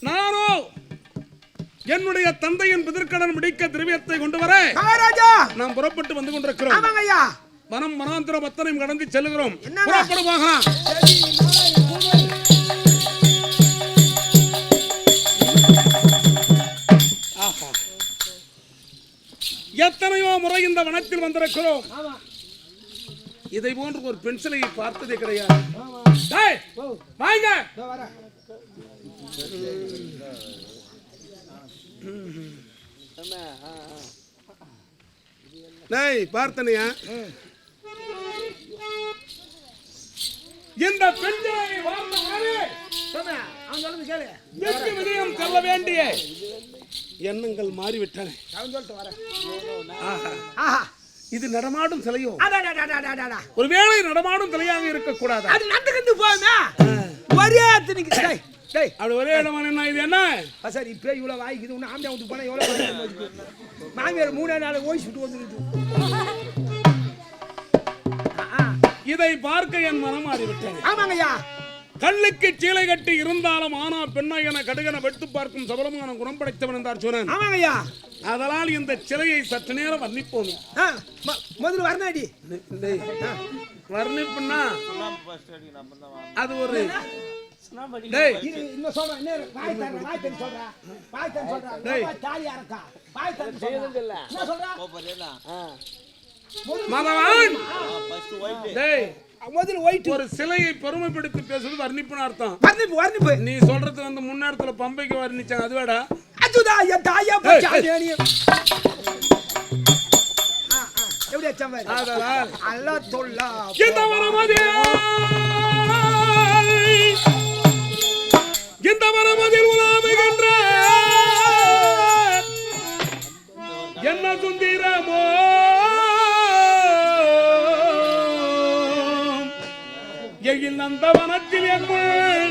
நானோ என்னுடைய தந்தையின் பிதற்கடன் முடிக்க திரவியத்தை கொண்டு வர நாம் புறப்பட்டு வந்து கொண்டிருக்கிறோம். வனம் வனாந்திரம் அத்தனையும் கடந்து செல்கிறோம். புறப்படுவாகலாம். எத்தனையோ முறை இந்த வனத்தில் வந்திருக்கிறோம். இதை போன்ற ஒரு பென்சிலை பார்த்ததே கிடையாது. பார்த்தனையா இந்த பெண்களை விடயம் செல்ல வேண்டிய எண்ணங்கள் மாறிவிட்டன. இது நடமாடும் சிலையோ? ஒருவேளை நடமாடும் சிலையாக இருக்கக்கூடாது. அப்படி ஒரே இடமான என்ன இது? என்ன சார் இப்ப இவ்வளவு வாய்க்குது? ஒண்ணு ஆம்பியா விட்டு போனா எவ்வளவு மாமியார் 3 நாள் ஓய்ஸ் விட்டு வந்துருக்கு. இதை பார்க்க என் மனம் மாறிவிட்டேன். ஆமாங்கய்யா. கல்லுக்கு சீலை கட்டி இருந்தாலும் ஆனா பெண்ணா என கடுகன வெட்டு பார்க்கும் சபலமான குணம் படைத்தவன் என்றார் சொன்னேன். ஆமாங்கய்யா. அதனால் இந்த சிலையை சற்று நேரம் வர்ணிப்போம். முதல்ல வர்ணாடி வர்ணிப்புன்னா அது ஒரு ஒரு சிலையை பெருமைப்படுத்தி பேசுறது வர்ணிப்புன்னு அர்த்தம். வர்ணிப்பு நீ சொல்றது வந்து முன்னேரத்துல பம்பைக்கு வர்ணிச்சாங்க. அது வேடா இந்த மரமதில் உலாவுகின்ற என்ன சுந்தரமோ எயில் அந்த வனத்தில் எங்கள்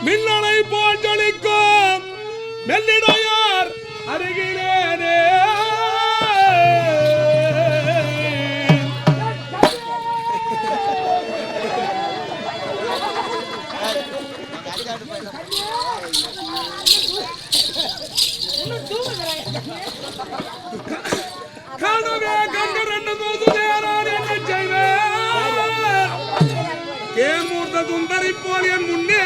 மின்னலை போல் ஜொலிக்கும் மெல்லிடையார் அருகிலேனே காணவே கண்டு 2 தூது நேரான் என்ன செய்வேன்? ஏமூர்த்த துந்தரை போல் என் முன்னே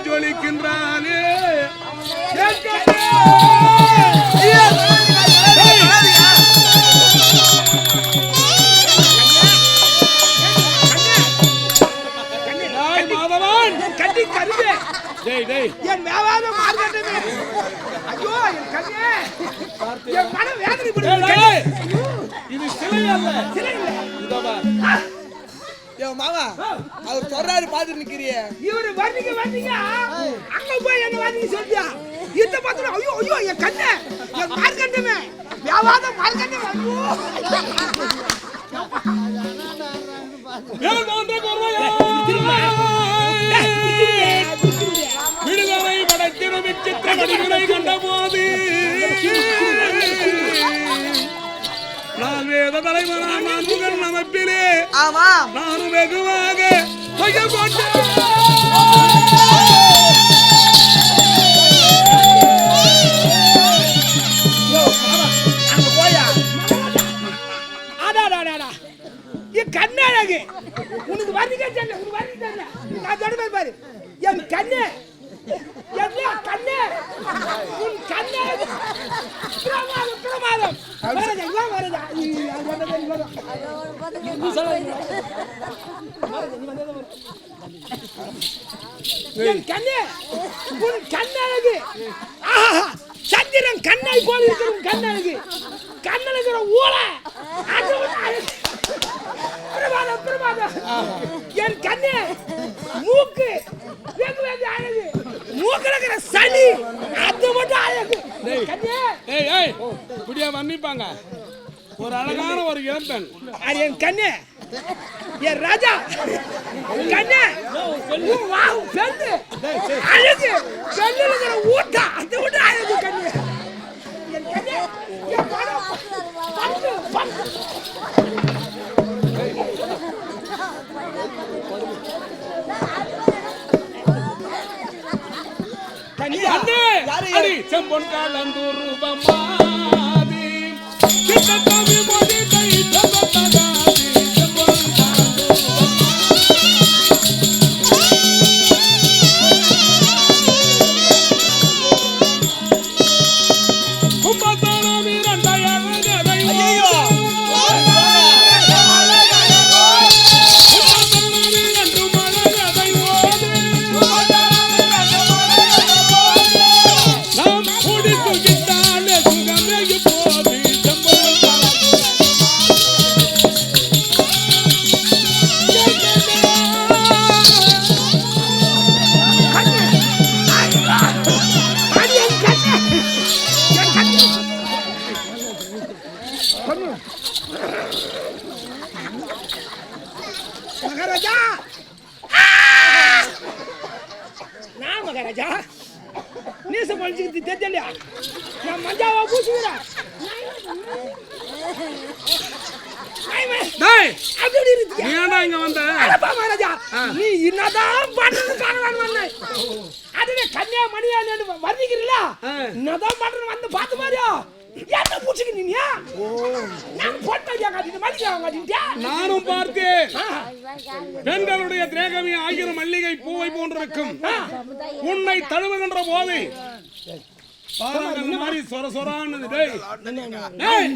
ஜொலிக்கின்றானே. மாதவன் கட்டி கருவே என் மேவாத மார்க்கெட்டுமே. ஐயோ என் கண்ணே என் மன வேதனை படுது. இது சிலை அல்ல, சிலை இல்ல. இதோ பார். ஏ மாமா அவர் சொல்றாரு பாத்து நிக்கிறியே. இவரு வர்ணிங்க அங்க போய் என்ன வர்ணிங்க சொல்றியா? இந்த பாத்து ஐயோ ஐயோ என் கண்ணே என் மார்க்கெட்டுமே மேவாத மார்க்கெட்டுமே. ஐயோ ஏ மாந்த கொர்வையா விடுதலை படைத்திரும் விசித்திர மணிகளை கண்ட போது நான் வேத தலைவனான். நான் முகன் அமைப்பிலே நானும் வெகுவாக கண்ணழகு உனக்கு வர்ணிக்க நான் சொல்ல பாரு. என் கண்ணே கண்ணே உன் கண்ணே பிரமாதம் என் கண்ணே உன் கண்ணழகு. சந்திரன் கண்ணை போல் இருக்கிற உன் கண்ணழகு. கண்ணழகுற ஊழ பிரமாதம். என் கண்ணே மூக்கு வெகு வெகு அழகு. மூக்குல இருக்கிற சளி அது மட்டும் அழகு. இப்படியா வர்ணிப்பாங்க ஒரு அழகான ஒரு இளம்பெண். என் கண்ணே என் ராஜா கண்ணே பெண்ணு அழகு. பெண்ணு இருக்கிற ஊட்டா அது மட்டும் அழகு. கண்ணே என் கண்ணே அடி செம்பொன் காலந்தூர் ரூபமாதி கிட்டத்தவி மோதி கை தகதகாதி செம்பொன் கும்பத்தான வீரண்டாய கதை ஐயோ மகாராஜா நான் மகாராஜா நீச பழிச்சுக்கிட்டு தெரியலையா நான் மஞ்சாவா பூசுகிறேன் அப்படி இருக்கு இங்க வந்த மகாராஜா நீ என்னதான் பண்ணணும் வந்தேன் அதுவே கன்னியா மணியா வர்ணிக்கிறீங்களா என்னதான் பண்ணணும் வந்து பார்த்து பாரியா என்ன பூச்சிக்கு நீயா நான் போட்டா காட்டிட்டு மல்லிகை காட்டிட்டியா நானும் பார்த்தேன் பெண்களுடைய திரேகமே ஆயிரம் மல்லிகை பூவை போன்றிருக்கும் உன்னை தழுவுகின்ற போது மாதிரி சொர சொரான்னு டேய்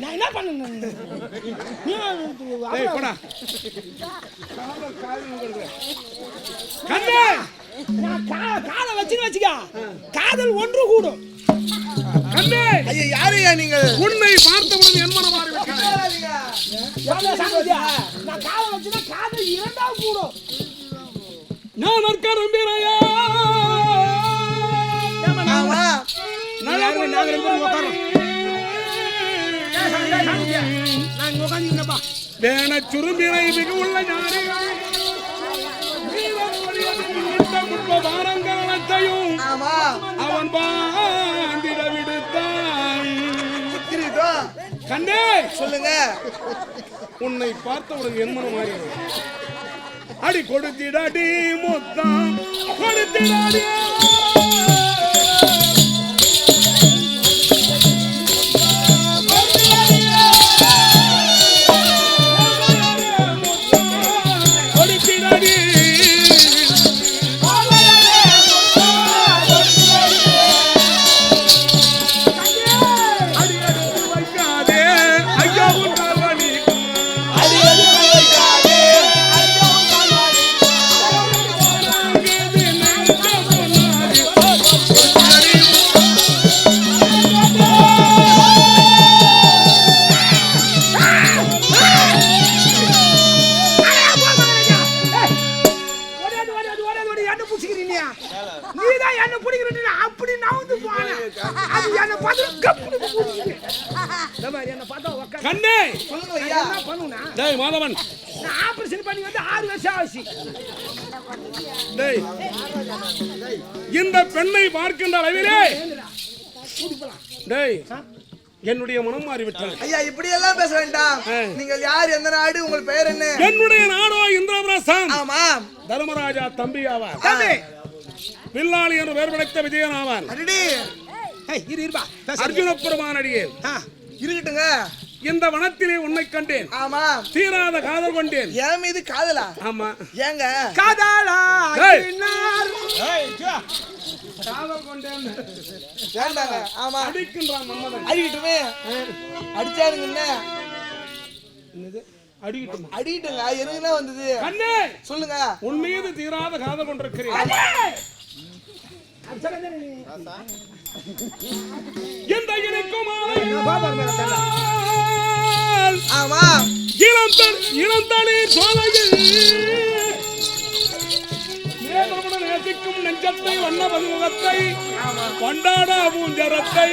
நான் என்ன பண்ணணும் டேய் போடா கண்ணே நான் காலை வச்சுக்க காதல் ஒன்று கூடும் கண்ணே ஐயா யாரையா நீங்கள் உன்னை பார்த்தவுடன் என் மனம் மாறிவிட்டது நான் காலை வச்சுனா காதல் இரண்டாவது கூடும் நான் நற்கரம்பிரையா வேண சுரும்பினை மிக உள்ள வாரங்கள் அனைத்தையும் அவன் பாந்திட விடுத்தான் கண்ணே சொல்லுங்க உன்னை பார்த்தவுடன் என் மனம் மாறியது அடி கொடுத்திடாடி மொத்தம் கொடுத்திடாடி கண்ணே டேய் மாதவன் நான் ஆபரேஷன் பண்ணி வந்து 6 வருஷம் ஆச்சு டேய் இந்த பெண்ணை பார்க்கின்ற அளவிலே டேய் என்னுடைய மனம் மாறிவிட்டது ஐயா இப்படி எல்லாம் பேச வேண்டாம் நீங்கள் யார் எந்த நாடு உங்கள் பெயர் என்ன என்னுடைய நாடோ இந்திரபிரசம் ஆமா தர்மராஜா தம்பி ஆவார் தம்பி பில்லாளி என்று பெயர் படைத்த விஜயன் ஆவான் அடடி இருபா அர்ஜுன பெருமான் அடியே இருக்கட்டுங்க இந்த வனத்திலே உன்னை கண்டேன் ஆமா தீராத காதல் கொண்டேன் என் மீது காதலா ஆமா ஏங்க காதலா காதல் கொண்டேன் வேண்டாங்க ஆமா அடிக்கின்றான் மன்மதன் அடிக்கட்டுமே அடிச்சானுங்க என்னது அடிக்கட்டுமா அடிக்கட்டுங்க எருகுனா வந்தது கண்ணே சொல்லுங்க உன் மீது தீராத காதல் கொண்டிருக்கிறேன் எந்த இணைக்கும் ஆமா இளந்தனி சோலையில் நேசிக்கும் நெஞ்சத்தை வண்ண பதுமுகத்தை கொண்டாட பூஞ்சரத்தை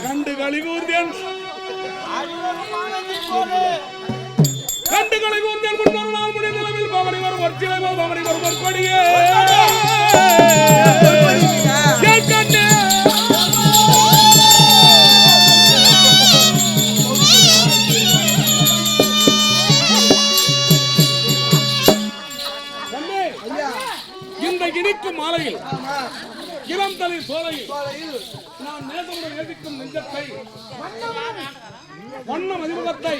கண்டு கழிகூர்ந்தேன் முன்னொரு நாள் முடி நிலவில் பவனி வரும் ஒரு சிலை பவனி வரும் ஒரு கொடியே இந்த இனிக்கும் மாலையில் சோலையில் நான் நேசமுடன் நேசிக்கும் நெஞ்சத்தை வண்ண மதிமுகத்தை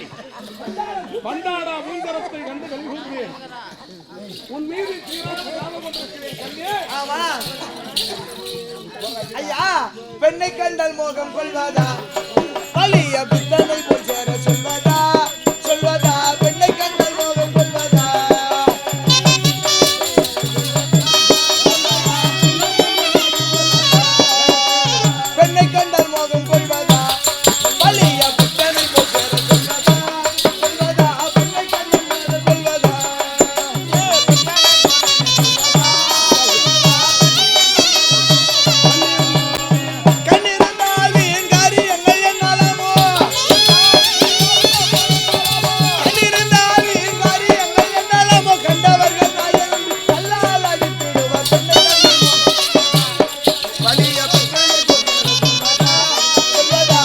பண்டாடா பூந்தரத்தை கண்டு கல்விகிறேன். உன் மீது சீரான காலம் கொண்டிருக்கிறேன் கண்ணே. ஆமா ஐயா, பெண்ணை கண்டால் மோகம் கொள்வதா, பழிய புத்தனை போல் சேர சொல்வதா, சொல்வதா, பெண்ணை கண்டால் மோகம் கொள்வதா. பெண்ணை கண்டால் மோகம் கொள்வதா, பழிய புத்தனை போல் சேர சொல்வதா, சொல்வதா, பெண்ணை கண்டால் மோகம் கொள்வதா. கண்ணிருந்தால் என் காரியங்கள் என்னாலமோ, கண்ணிருந்தால் என் காரியங்கள் என்னாலமோ, கண்டவர்கள் நாயகன் கல்லால் அடித்திடுவார். வலிய புத்தனை போல் சொல்வதா, சொல்வதா,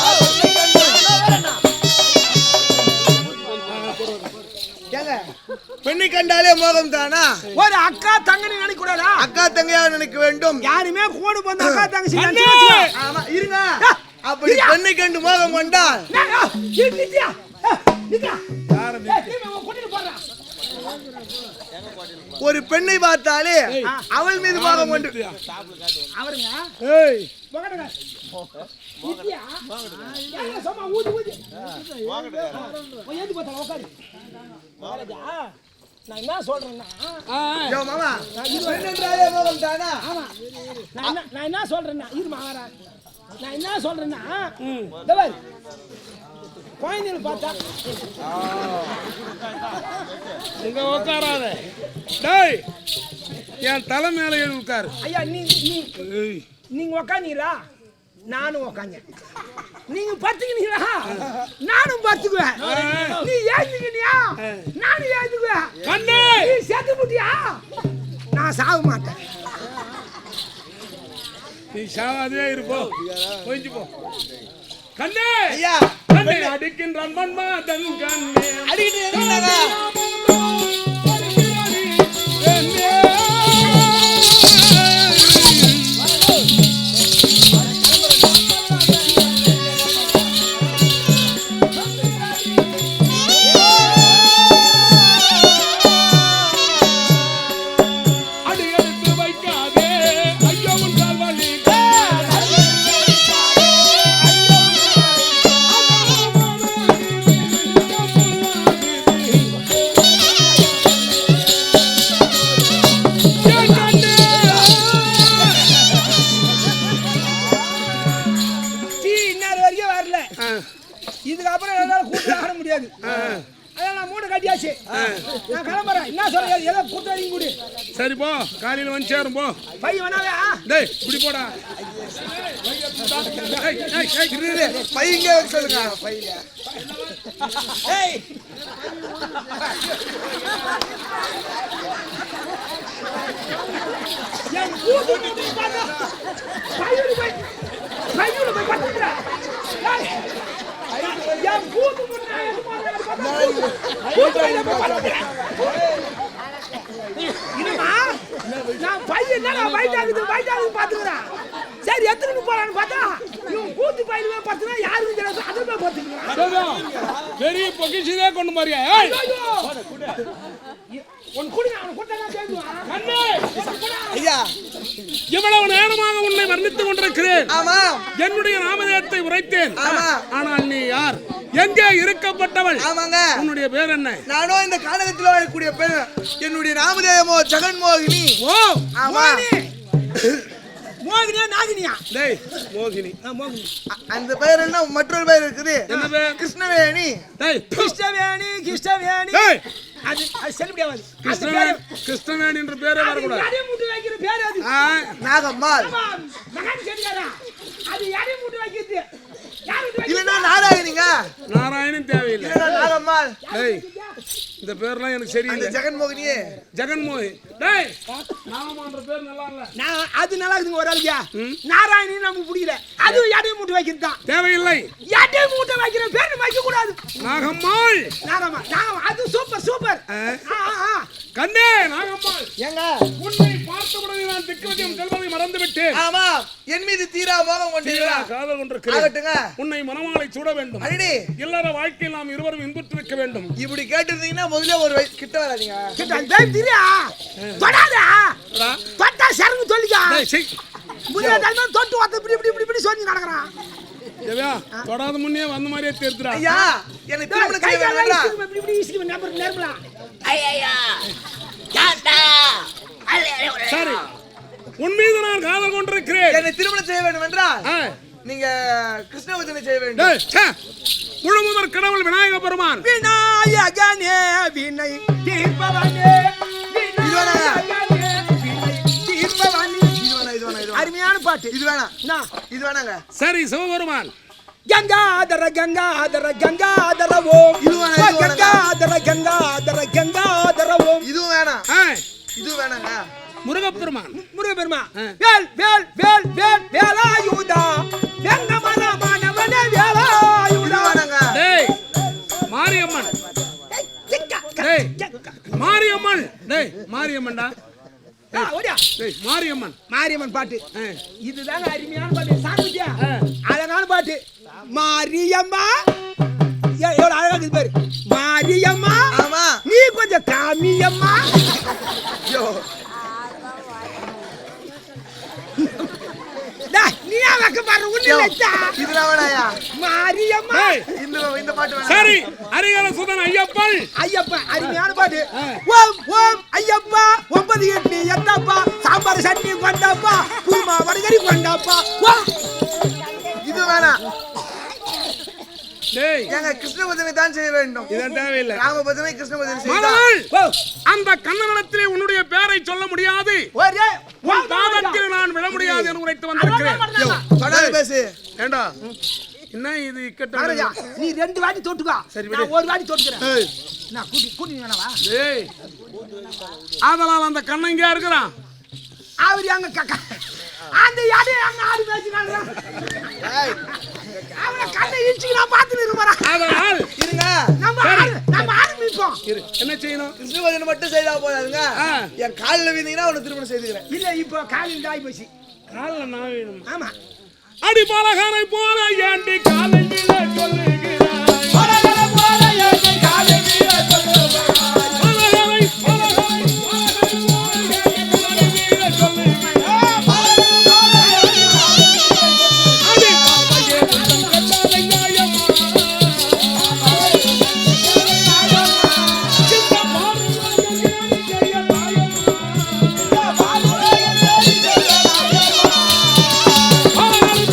ஏங்க, பெண்ணை கண்டாலே மோகம் தானா? ஒரு அக்கா தங்கனி நினைக்க கூடாதா? அக்கா தங்கையா நினைக்க வேண்டும். யாருமே கூட போன அக்கா தங்கச்சி அண்ணே! நினைச்சு ஆமா, இருங்க. அப்படி பெண்ணை கண்டு மோகம் கொண்டால் ஒரு பெண்ணை பார்த்தாலே அவள் மீது மோகம் கொண்டு அவருங்க ஏய் மகனுங்க நித்யா ஏங்க சும்மா ஊதி ஊதி ஏந்து பார்த்தா உட்காரு மகாராஜா நான் என்ன சொல்றேன்னா யோ மாமா, பெண் என்றாலே மோகம் தானா? ஆமா நான் என்ன சொல்றேன்னா இரு மகாராஜா நான் என்ன சொல்றேன்னா இந்த பாரு குழந்தைகள் பார்த்தா இங்க உட்காராத. டேய் என் தலை மேல ஏறி உட்காரு. ஐயா ஏய் நீங்க உக்காந்தீங்களா நானும் உக்காந்தேன், நீங்க பத்துக்கினீங்களா நானும் பத்துக்குவேன், நீ ஏந்துக்கினியா நானும் ஏந்துக்குவேன், கண்ணே நீ செத்து முட்டியா நான் சாக மாட்டேன். நீ சாவாதே இருப்போ போயிட்டு போ. கண்ணே ஐயா, கண்ணே அடிக்கின்றான் மன்மதன் கண்ணே அடிக்கிட்டு இருக்கீங்களா? அடி எடுத்து வைக்காதே ஐயோ உன் கால் வலி. டீ இன்னொரு வரைக்கும் வரல, இதுக்கப்புறம் என்னால கூட்டு ஆட முடியாது, அதான் நான் மூணு கட்டியாச்சு, நான் கிளம்புறேன். என்ன சொல்றேன் ஏதோ கூட்டு வரைக்கும் கூடி சரி போ, காலையில வந்து சேரும் போ. பையன் வேணாவே டேய் இப்படி போடா. ஏய் ஏய் ஏய் இரு, பையங்க வைக்க சொல்லுங்க. பையில ஏய் என் கூட்டு போய் பார்த்தா பையனு போய் பார்த்துக்கிறா. என் கூட்டு போய் நான் பையன் நான் வயிற்றாகுது பார்த்துக்கிறேன். சரி எத்தனை போறான்னு பார்த்தா இவன் கூத்து பையன் பார்த்துனா யாருக்கும் தெரியாது, அதை போய் பார்த்துக்கிறேன். பெரிய பொக்கிஷனே கொண்டு மாறியா? ஏய் உன் குடி அவன் கூட்டம் சேர்ந்துவான். கண்ணே ஐயா, இவ்வளவு நேரமாக உன்னை வர்ணித்துக் கொண்டிருக்கிறேன். ஆமா என்னுடைய நாமதேயத்தை உரைத்தேன். ஆமா. ஆனால் நீ யார்? எங்கே இருக்கப்பட்டவள்? ஆமாங்க, உன்னுடைய பேர் என்ன? நானும் இந்த கானகத்தில் வாழக்கூடிய பெண். என்னுடைய நாமதேயமோ ஜெகன்மோகினி. ஓ ஆமா, மோகினியா நாகினியா? டேய் மோகினி. மோகினி. அந்த பெயர் என்ன? மற்றொரு பெயர் இருக்குது, என்ன பேர்? கிருஷ்ணவேணி. டேய் கிருஷ்ணவேணி கிருஷ்ணவேணி டேய் அது செல்லுபடியாவது. கிருஷ்ணவேணி என்ற பேரே வரக்கூடாது. யாரை மூட்டு வைக்கிற பேர் அது? நாகம்மாள். ஆமா, மகன் கேட்கிறாரா? அது யாரை மூட்டு வைக்கிறது? யாரை மூட்டு வைக்கிறது? இல்லன்னா நாராயணிங்க, நாராயணன் தேவையில்லை. இல்லன்னா நாகம்மாள். டேய் இந்த பேர்லாம் எனக்கு அந்த சரியில்லை. ஜெகன்மோகினியே. ஜெகன்மோகன். டேய் நாமன்ற பேர் நல்லா இல்ல. நான் அது நல்லா இருக்குங்க ஒரு ஆளுக்கு. நாராயணி நமக்கு பிடிக்கல. அது யாரை மூட்டு வைக்கிறது தான். தேவையில்லை. யாரை மூட்டு வைக்கிற பேர் வைக்க கூடாது. நாகம்மாள். நாகம்மா நாகம் அது சூப்பர் சூப்பர். கண்ணே நாகம்மாள், ஏங்க உன்னை பார்த்தவுடனே நான் திக்விஜயம் செல்வதை மறந்து விட்டேன். ஆமா, என் மீது வந்திருக்கிறேன். ஆகட்டுங்க. உன்னை மணமாலை சூட வேண்டும். அடடே, இல்லற வாழ்க்கையில் நாம் இருவரும் இன்புற்றிருக்க வேண்டும். இப்படி கேட்டிருந்தீங்கன்னா முதல்ல ஒரு கிட்ட வராதீங்க. தெரியா தொடாதா டா. தொட்டா சரங்கு சொல்லிக்கா டேய், சீ. முதல்ல தடவை தொட்டு வந்து இப்படி இப்படி இப்படி இப்படி சொல்லி நடக்கறான். தேவா, தொடாத முன்னே வந்த மாதிரியே தெரியுதுடா. ஐயா, என்னை திருமணம் செய்ய கைகால வேண்டாம். இப்படி இப்படி இசிக்கு நம்பர் நேர்மலா. ஐயா யாத்தா சரி, உன் மீது நான் காதல் கொண்டிருக்கிறேன். என்னை திருமணம் செய்ய வேண்டும் என்றால் ஆ. நீங்க கிருஷ்ணவர்தனை செய்ய வேண்டும். டேய், சே. முழு முதற் கடவுள் விநாயக பெருமான். விநாயகனே வினை தீர்ப்பவனே விநாயகனே வினை தீர்ப்பவனே. இது வேணாம், இது வேணாம், இது வேணாம். அருமையான பாட்டு. இது வேணாம், என்ன? இது வேணாங்க. சரி, சிவபெருமான். கங்காதர கங்காதர கங்காதர ஓம். இது வேணாம், இது வேணாம். கங்காதர கங்காதர கங்காதர ஓம். இதுவும் வேணாம், ஆ. இது வேணாங்க. முருகப்பெருமான். முருகப்பெருமா ஆ. வேல் வேல் வேல் வேல் வேலாயுதா வெங்கமரமானவனே இது வேலாயுதா. வேணாங்க. டேய், மாரியம்மன். டேய், மாரியம்மன். டேய், மாரியம்மன்டா. ஓடியா டேய், மாரியம்மன். மாரியம்மன் பாட்டு. ஆ. இதுதாங்க அருமையான பாட்டு. சாமித்தியா ஆ. அழகான பாட்டு. மாரியம்மா எவ்வளவு அழகா இருக்குது பாரு. மாரியம்மா ஆமா. நீ கொஞ்சம் காமியம்மா. ஐயோ, டேய், நீ ஏன் வைக்க பாரு உன்னை வச்சா. இதெல்லாம் வேணாயா. மாரியம்மா டேய், இந்த பாட்டு வேணாம். சரி, அரிகால சுதன் ஐயப்பன். ஐயப்பா அருமையான பாட்டு. ஆ. ஓம் ஓம் ஐயப்பா 9 8 எட்டப்பா சாம்பார் சட்னி கொண்டாப்பா குருமா வடகரி கொண்டாப்பா. ஓம் இது வேணாம். டேய், ஏங்க கிருஷ்ணபதனை தான் செய்ய வேண்டும். இதன் தேவையில்லை. ராமபதனை கிருஷ்ணபதனை செய்தால் மகள், ஓ அந்த கண்ணனிடத்திலே உன்னுடைய பெயரை சொல்ல முடியாது. ஒரே உன் பாதத்தில் நான் விட முடியாது என்று உரைத்து வந்திருக்கிறேன். தொடர்ந்து பேசு. ஏண்டா, என்ன இது இக்கட்டான? மகாராஜா நீ 2 வாட்டி தொட்டுக்கா. சரி, விடு. நான் 1 வாட்டி தொட்டுக்கிறேன். ஏய், நான் கூட்டி வேணவா. டேய், அதனால் அந்த கண்ணன் இங்கே இருக்கிறான். அவர் அங்க அந்த யாரு அங்க ஆடி பேசினாங்க. அவனை கண்ணை இழுச்சு நான் பார்த்து நிறுவறேன். அதனால் இருங்க. நம்ம ஆரம்பிப்போம். இரு, என்ன செய்யணும்? கிருஷ்ணபதனை மட்டும் செய்தா போதாதுங்க. ஆ. என் காலில் வீந்தீங்கன்னா அவனை திருமணம் செய்துக்கிறேன். இல்ல இப்போ காலையில் ஆகி போச்சு. காலில் நான் வேணும். ஆமா அடி பாலகாரை போல ஏண்டி காலையில் சொல்லுகிறாய். போற போற ஏன் காலையில் சொல்லுவாய். பாலகாரை போல ஏண்டி காலையில் சொல்லுகிறாய். அடி பாலகே உந்தன் கட்டாரை நியாயமா. சின்ன பாடுவாங்க கேலி செய்ய தாயமா. பாலகாரை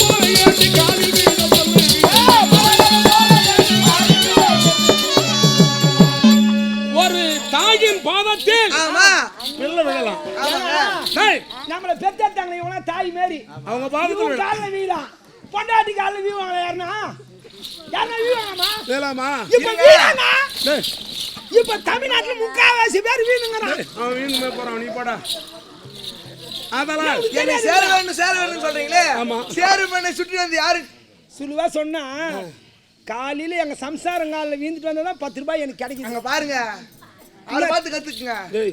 போல ஏண்டி காலையில் சொல்லுகிறாய். ஒரு தாயின் பாதத்தில் ஆமா. வெள்ள விழலாம். ஆமாங்க. டேய், நம்மள பெத்தெடுத்தாங்க இவங்க தாய் மாரி. அவங்க பாதத்தில் இவங்க விழ- கால்ல வீடாம். பொண்டாட்டி கால்ல வீவாங்க யாருன்னா? யாருன்னா வீவாங்கம்மா? வேலாமா? இப்ப வீடாங்க. டேய், இப்ப தமிழ்நாட்டுல முக்காவாசி பேர் வீணுங்கறான். அவன் வீணுமே போறான், நீ போடா. அதெல்லாம் என்னை சேர வேண்டும் சொல்றீங்களே. ஆமா. சேரு பண்ணை சுற்றி வந்து யாரு? சுலுவா சொன்னா காலையில எங்க சம்சாரங்கால வீந்துட்டு வந்தா 10 ரூபாய் எனக்கு கிடைக்குது. அங்க பாருங்க. அவரை பார்த்து கத்துக்குங்க. டேய்,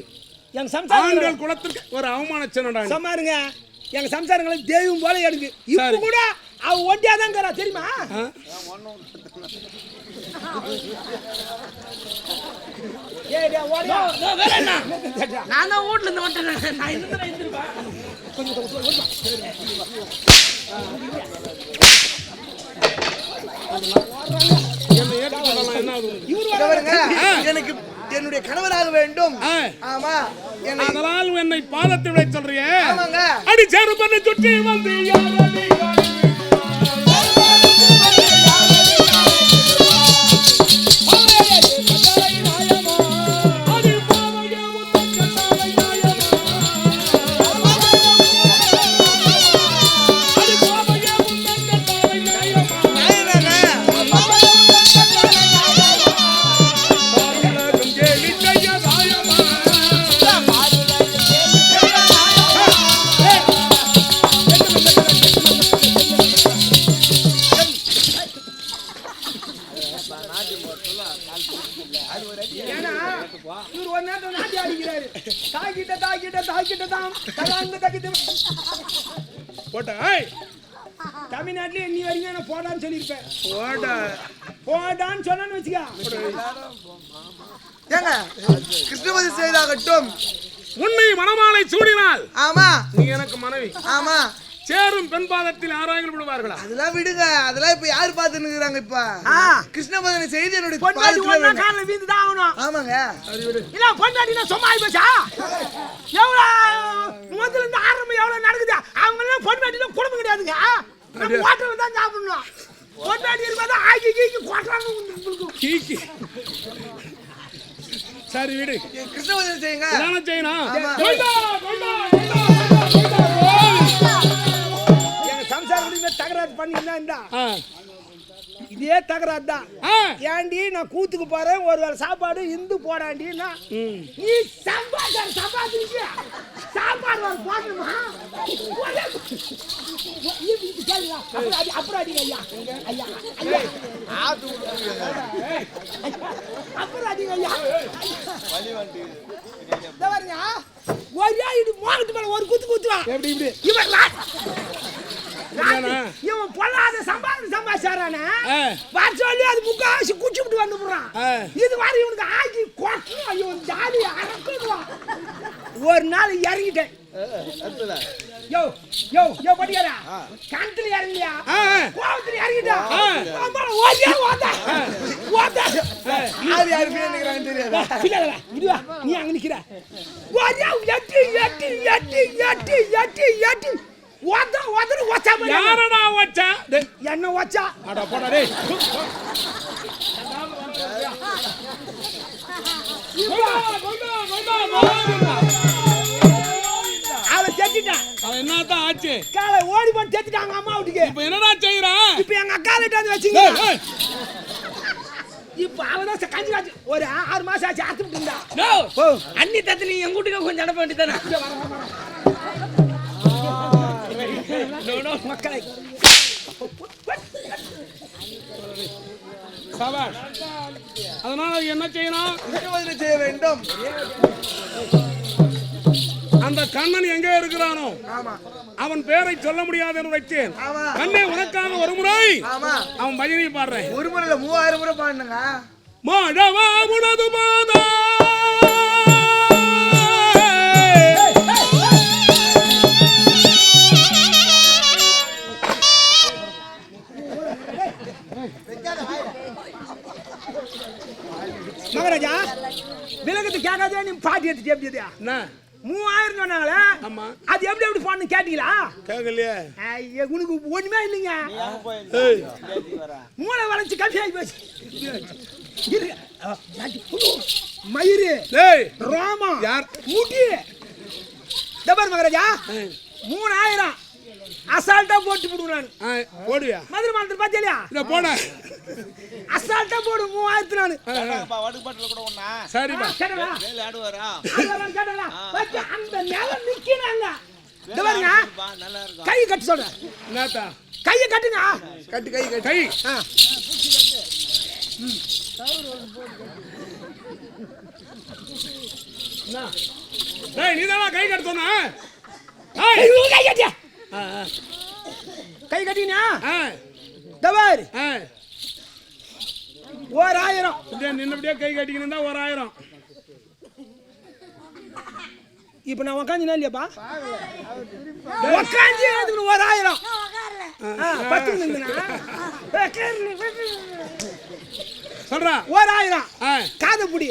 எங்க சம்சாரம் ஆண்கள் குலத்திற்கு ஒரு அவமானச்சனடா நீ. சொன்னாருங்க எங்க சம்சாரங்களை தெய்வம் போல எனக்கு இப்ப சரி. கூட அவ ஒட்டியாதாங்கிறா தெரியுமா? ஆ? ஏய் டேய் ஓடியா. வேற என்ன நான் தான் வீட்ல இருந்து வந்துட்டேன் நான் இன்னும் இருந்திருப்பேன் என்னை ஏற்றுக்கொள்ளலாம், என்ன ஆகுது? இவரு இங்க பாருங்க. எனக்கு என்னுடைய கணவராக வேண்டும். ஆ. ஆமா. என்னை அதனால் என்னை பாதத்தில் விட சொல்றியே. ஆமாங்க. அடி சேருப்பண்ணை சுற்றி வந்து யாரடி யாரடி. அடி பாவையே உந்தன் கட்டாரை நியாயமா. அடி பாவையே உந்தன் கட்டாரை நியாயமா. பாருலகம் கேலி செய்ய தாயமா. ஏன்னா இவரு ஒரு நேரத்துல நாட்டி அடிக்கிறாரு. தாக்கிட்ட தாம் தலாங்க தக்கிட்டு போட்ட ஏய், தமிழ்நாட்டுல நீ வரைக்கும் நான் போடான்னு சொல்லியிருப்பேன். போடா. போடான்னு சொன்னான்னு வச்சுக்க. ஏங்க கிருஷ்ணபதி செய்தாகட்டும். உன்னை மணமாலை சூடினால் ஆமா நீ எனக்கு மனைவி. ஆமா சேரும் பெண் பாதத்தில் ஆராய்ந்து விடுவார்களா? அதெல்லாம் விடுங்க, அதெல்லாம் இப்ப யாரு பாத்துன்னு இருக்காங்க? இப்ப கிருஷ்ணபதி செய்தி என்னுடைய பொண்டாட்டி ஒண்ணா கால்ல வீந்து தான் ஆகணும். ஆமாங்க. இல்ல பொண்டாட்டினா சும்மா ஆயிப்போச்சா? எவ்வளவு முதல்ல இருந்து ஆரம்பம் எவ்வளவு நடக்குது? அவங்க எல்லாம் பொண்டாட்டில குடும்பம் கிடையாதுங்க. நம்ம ஹோட்டல்ல தான் சாப்பிடணும். பொண்டாட்டி இருந்தா ஆகி கீக்கி கொட்டறாங்க உங்களுக்கு. கீக்கி. சரி விடு. கிருஷ்ணபதி செய்யுங்க. நானே செய்யணும். எங்க சம்சாரத்துல தகராறு பண்ணினா இந்த இதே தகராறு தான். ஏண்டி நான் கூத்துக்கு போறேன், ஒரு வேளை சாப்பாடு இந்து போடாண்டினா நீ சம்பாதிக்க சாப்பாடு வர போடணுமா? அப்புறம் அடிங்க ஐயா, ஐயா அப்புறம் அடிங்க ஐயா. ஒரே இது மோகத்து மேல ஒரு குத்து குத்துவான். எப்படி இப்படி இவன் பொல்லாத சம்பாதிச்சாரானே வர சொல்லி அது முக்காசி குச்சிவிட்டு வந்து போடுறான். இது மாதிரி இவனுக்கு ஆக்கி கொட்டணும். இவன் ஜாலி அறக்கிடுவான். ஒரு நாள் இறங்கிட்டேன். யோ யோ யோ படிக்கிறா கணத்துல இறங்கியா கோவத்துல இறங்கிட்டா ஓடியா ஓடா ஓடா யார் யார் நினைக்கிறாங்க தெரியாதா? இல்ல இதுவா நீ அங்க நிக்கிற ஓடியா எட்டி எட்டி எட்டி எட்டி எட்டி எட்டி ஓடா ஓடா ஓச்சா யாரடா ஓச்சா? என்ன ஓச்சா? அட போடா டேய். அவன் என்னதான் ஆச்சு? காலை ஓடி போய் தேத்திட்டாங்க அம்மா வீட்டுக்கு. இப்ப என்னடா செய்யறான்? இப்ப எங்க அக்கா கிட்ட வந்து வச்சீங்க. இப்ப அவதான் கஞ்சி காய்ச்சி ஒரு 6 மாசம் ஆச்சு அறுத்து விட்டுருந்தா. அண்ணி தத்துல எங்க வீட்டுக்கு கொஞ்சம் அனுப்ப வேண்டியதானே? மக்களை சபாஷ். அதனால என்ன செய்யணும்? கிருஷ்ணபதி செய்ய வேண்டும். அந்த கண்ணன் எங்கே இருக்கிறானோ அவன் பேரை சொல்ல முடியாது என்று வைத்தேன். கண்ணே உனக்காக ஒரு முறை அவன் பஜனை பாடுறேன். ஒரு முறை இல்ல 3000 முறை பாடுங்க. மாடவா முனது மாதா மகராஜா விலகத்து கேட்காதே நீ பாட்டி எடுத்து எப்படியா? 3000 சொன்னாங்களே. ஆமா. அது எப்படி எப்படி போன்னு கேட்டீங்களா? கேட்கலையே. உனக்கு ஒண்ணுமே இல்லைங்க. மூளை வளைச்சு கல்வி ஆகி போச்சு. மயிறு ரோமா யார் முடி டபர் மகராஜா 3000 அசால்ட்டா போட்டு போடுறான். போடுயா மதுரை மாநகர் பாத்தியா? இத போட அசால்ட்டா போடு 3000 கேடாப்பா வடுபாட்டல கூட ஒண்ணா. சரிப்பா. கேடலா வேல ஆடுவாரா? அதெல்லாம் கேடலா. பச்ச அந்த மேல நிக்கறாங்க. டபர்ங்க நல்லா இருக்கு. கை கட்டு சொல்ற. என்னடா? கையை கட்டுங்க. கட்டு கை கட்டு. கை. டேய் நீதானா கை கட்ட சொன்னா? கை கட்டியா? கை கட்டினா? டபர் 1000 இப்படியே நின்னபடியே கை கட்டிக்கினா 1000. இப்ப நான் உட்காந்துனா இல்லையாப்பா? உட்காந்து அதுக்கு 1000. பத்து நின்னுனா சொல்றா 1000 காத புடி.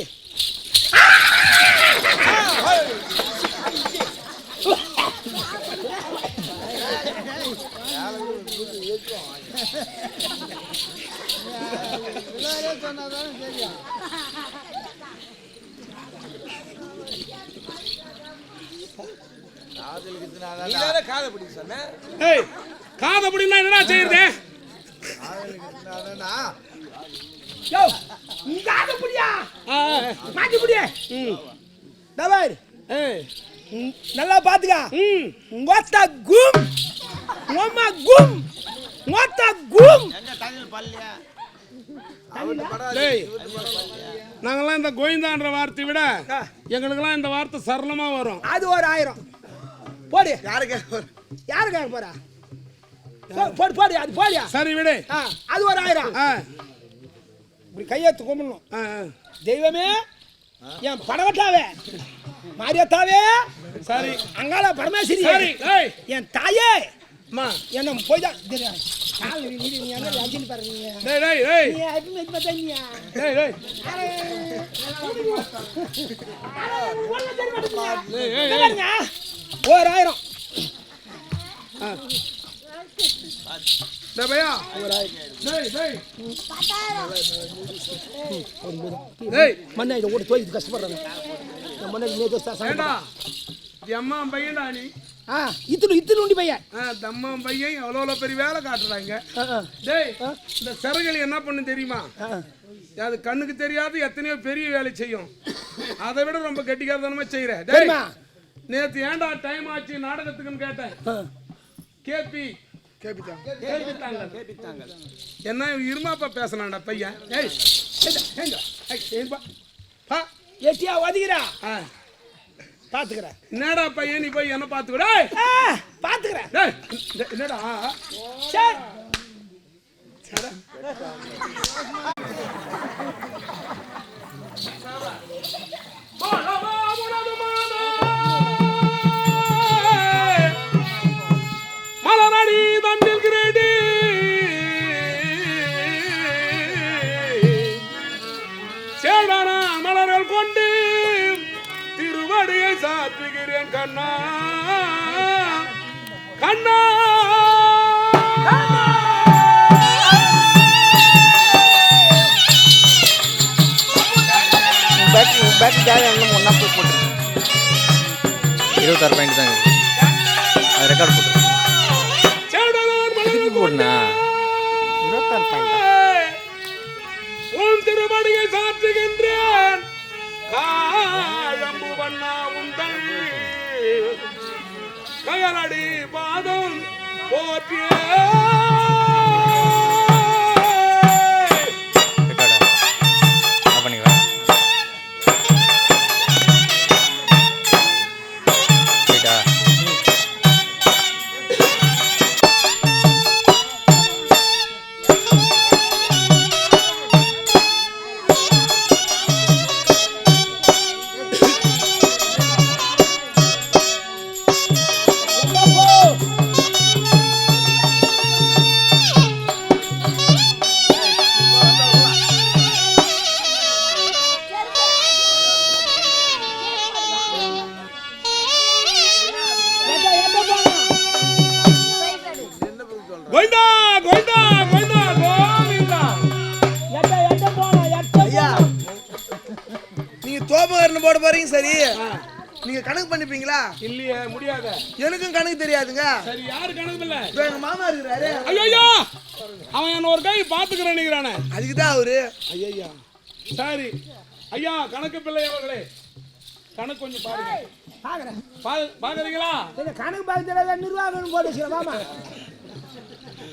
காத புடினா என்னடா செய்யறது? காத புடியா மாட்டி புடி. டபர் நல்லா பாத்துக்க. மொத்த கும் மொம்மா கும் மொத்த கும். எங்க தமிழ் பல்லியா? டேய் நாங்கெல்லாம் இந்த கோவிந்தான்ற வார்த்தை விட எங்களுக்கெல்லாம் இந்த வார்த்தை சரளமா வரும். அது 1000 போடு. யாரு கேட்க யாரு கேட்க போறா? போடு போடு அது போடியா சரி விடு. அது ஒரு 1000 இப்படி கையெழுத்து கும்பிடணும். தெய்வமே என் படவட்டாவே மாரியத்தாவே சரி அங்காள பரமேஸ்வரி சரி. ஏய் என் தாயே அம்மா என்ன போய் தான் கால் நீ அங்க அஞ்சில் பாருங்க. டேய் டேய் டேய் நீ அப்படி மெது பத்தனியா டேய் டேய் பாருங்க ஒரு 1000 டேய் பையா டேய் டேய் டேய் மண்ணை இதை ஓட்டு தோய்க்கு கஷ்டப்படுறாங்க. மண்ணை ஏண்டா இது அம்மா பையன்டா நீ. இத்துணு உண்டி பையன் தம்மா பையன் எவ்வளோ பெரிய வேலை காட்டுறாங்க. டேய் இந்த சிறகுகள் என்ன பண்ணு தெரியுமா? அது கண்ணுக்கு தெரியாது எத்தனையோ பெரிய வேலை செய்யும். அதை விட ரொம்ப கெட்டிக்காரதனமா செய்யற. டேய் நேத்து ஏன்டா டைம் ஆச்சு நாடகத்துக்குன்னு கேட்டேன். கேபி என்ன இருமாப்பா பேசலாம்டா பையன். எட்டியா ஒதுக்கிறா பாத்துக்கிறேன். என்னடா பையன் நீ போய் என்ன பாத்துக்கடா பாத்துக்கிறேன். என்னடா மலரடி தண்ணில் கிரேடி சேடான மலர்கள் கொண்டு திருவடியை சாத்துகிறேன் கண்ணா கண்ணா. பேட்டரி ஜாதி ஒன்றா போய் போட்டுருக்கு. 26 பாயிண்ட் தாங்க அது ரெக்கார்டு போட்டு போடுண்ணா. 26 பாயிண்ட் உன் திருவடியை சாத்துகின்றேன் காழம்பு வண்ணா உந்தல் கயலடி பாதம் போற்றிய ரெக்கார்டா பண்ணிக்கலாம். ரைட்டா கோவிந்தா கோவிந்தா கோவிந்தா கோவிந்தா. ஐயா நீங்க தோப்புகாரன் போட போறீங்க சரி. நீங்க கணக்கு பண்ணிப்பீங்களா? இல்லையே முடியாத. எனக்கும் கணக்கு தெரியாதுங்க. சரி யாரு கணக்கு இல்ல? எங்க மாமா இருக்கிறாரு. ஐயோ அவன் என்ன ஒரு கை பாத்துக்கிறேன் நினைக்கிறானே. அதுக்குதான் அவரு. ஐயா சரி ஐயா கணக்கு பிள்ளை அவர்களே கணக்கு கொஞ்சம் பாருங்க. பாக்குறீங்களா? கணக்கு பார்த்து நிர்வாகம் போட்டு வாமா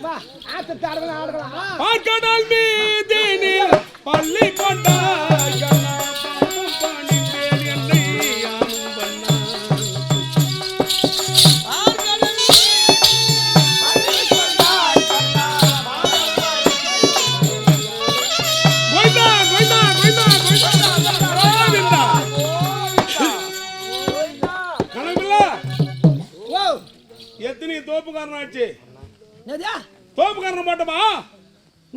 வா ஆட்டத்தாடுறோம் ஆடுறோம். பாக்கடல் மீதினில் பள்ளி கொண்டாய் கண்ணா பாடும் பணிந்தேன் என்னை யாரும் பண்ணா. கோவிந்தா கோவிந்தா கோவிந்தா கோவிந்தா கணக்குல எத்தனை தோப்புக்காரன் ஆச்சு? நேதா தோப்புக்காரன் போட்டோமா?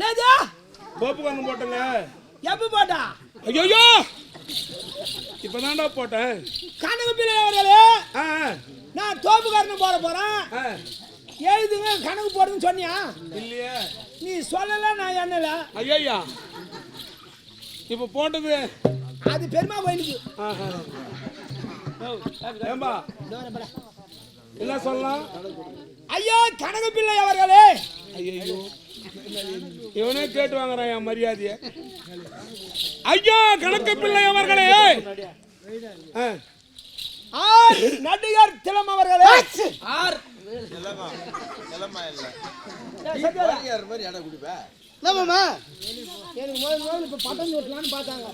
நேதா தோப்புக்காரன் போட்டங்க. எப்ப போட்டா? ஐயோ இப்பதான்டா போட்டேன். கணக்கு பிள்ளை அவர்களே நான் தோப்புக்காரன் போட போறேன். எழுதுங்க கணக்கு போடுன்னு சொன்னியா? இல்லையே நீ சொல்லல நான் என்னல. ஐயா இப்ப போட்டது அது பெருமா போயிடுச்சு. ஏம்பா என்ன சொல்லலாம்? ஐயா கணக்கு பிள்ளை அவர்களே. ஐயோ இவனே கேட்டு வாங்குறான் என் மரியாதைய. ஐயா கணக்கு பிள்ளை அவர்களே. ஆர் நடிகர் திலம் அவர்களே. ஆர் எனக்கு முதல்ல இப்ப பட்டம் சொட்டலான்னு பார்த்தாங்க.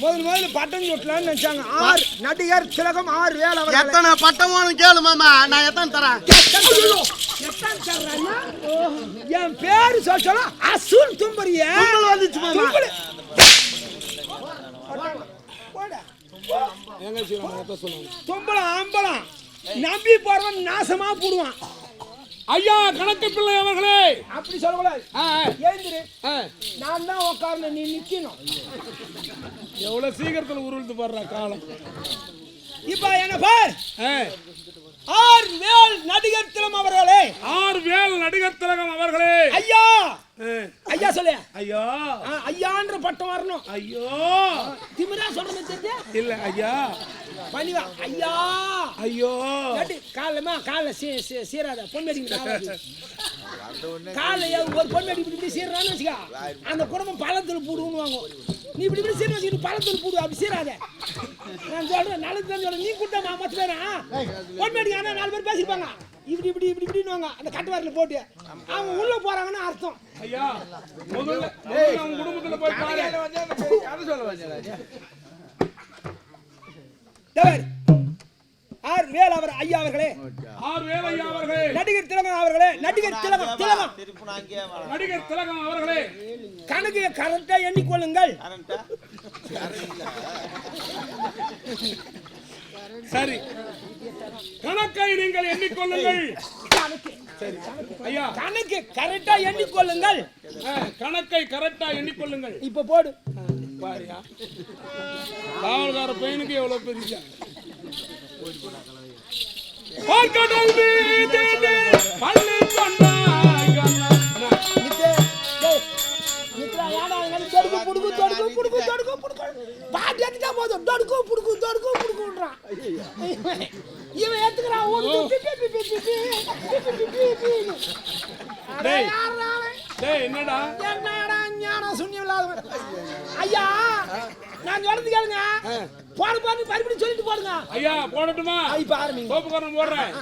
முதல்ல பட்டம் சொட்டலான்னு நினைச்சாங்க. ஆர் நடிகர் திலகம் ஆர் வேலை. எத்தனை பட்டம் கேளு மாமா, நான் எத்தனை தரேன்? மச்சான் தர்றானா என் பேரு சொல்ல அசுல் தும்பறிய தும்பல் வந்துச்சு மாமா. தும்பல் எங்க சொல்லுங்க சொல்லுங்க. தும்பலம் ஆம்பலம் நம்பி போறவன் நாசமா போடுவான். ஐயா கணக்கு பிள்ளை அவர்களே அப்படி சொல்லக்கூடாது. ஏந்திரு, ஆ, நான் தான் உட்கார்ந்து நீ நிக்கணும். எவ்வளவு சீக்கிரத்துல உருள்த்து பாடுற காலம். இப்ப என்ன பார், ஆ, ஆர் வேல் நடிகர் திலம் அவர்களே, ஆர் வேல் நடிகர் திலகம் அவர்களே. ஐயா ஆ, ஐயா சொல்லு. ஐயா ஐயான்ற பட்டம் வரணும். ஐயோ திமிரா சொல்றது தெரிஞ்சு இல்ல ஐயா பணிவா ஐயா ஐயோ கட்டி காலமா கால சீராத பொன்மேடி காலைய ஒரு பொன்மேடி இப்படி சீரான்னு வச்சுக்கா அந்த குடும்பம் பழத்துல போடுவாங்க. நீ இப்படி இப்படி சீர வச்சுக்கிட்டு பழத்துல போடு, அப்படி சீராத. நான் சொல்றேன் நல்லது தான் சொல்றேன். நீ கூட்டமா மத்த பேரா பொன்மேடி ஆனா 4 பேர் பேசிப்பாங்க இப்படி இப்படி இப்படி இப்படின்னுவாங்க அந்த கட்டுவாரில போட்டு. அவங்க உள்ள போறாங்கன்னு அர்த்தம். ஐயா முதல்ல அவங்க குடும்பத்துல போய் பாரு. கதை சொல்ல வந்தாரு. தேவர் ஆர் வேல் அவர் ஐயா அவர்களே, ஆர் வேல் ஐயா அவர்களே, நடிகர் திலகம் அவர்களே, நடிகர் திலகம் திலகம் நடிகர் திலகம் அவர்களே, கணக்கு கரெக்டா எண்ணிக்கொள்ளுங்கள். சரி கணக்கை நீங்கள் எண்ணிக்கொள்ளுங்கள். கணக்கு ஐயா கணக்கு கரெக்டா எண்ணிக்கொள்ளுங்கள். கணக்கை கரெக்டா எண்ணிக்கொள்ளுங்கள். இப்ப போடு பாரியா காவல்கார பையனுக்கு எவ்வளவு பெரிய பார்க்கடல் மீது பள்ளி கொண்டாய் கண்ணா. இவன் ஏத்துக்கிறான். டேய் என்னடா என்னடா ஞானம் சூன்யம் இல்லாதவன். ஐயா நான் சொல்றது கேளுங்க. போன பாரு மறுபடியும் சொல்லிட்டு போடுங்க. ஐயா போடட்டுமா? இப்ப ஆரம்பிங்க. கோபக்காரன் போடுறேன்.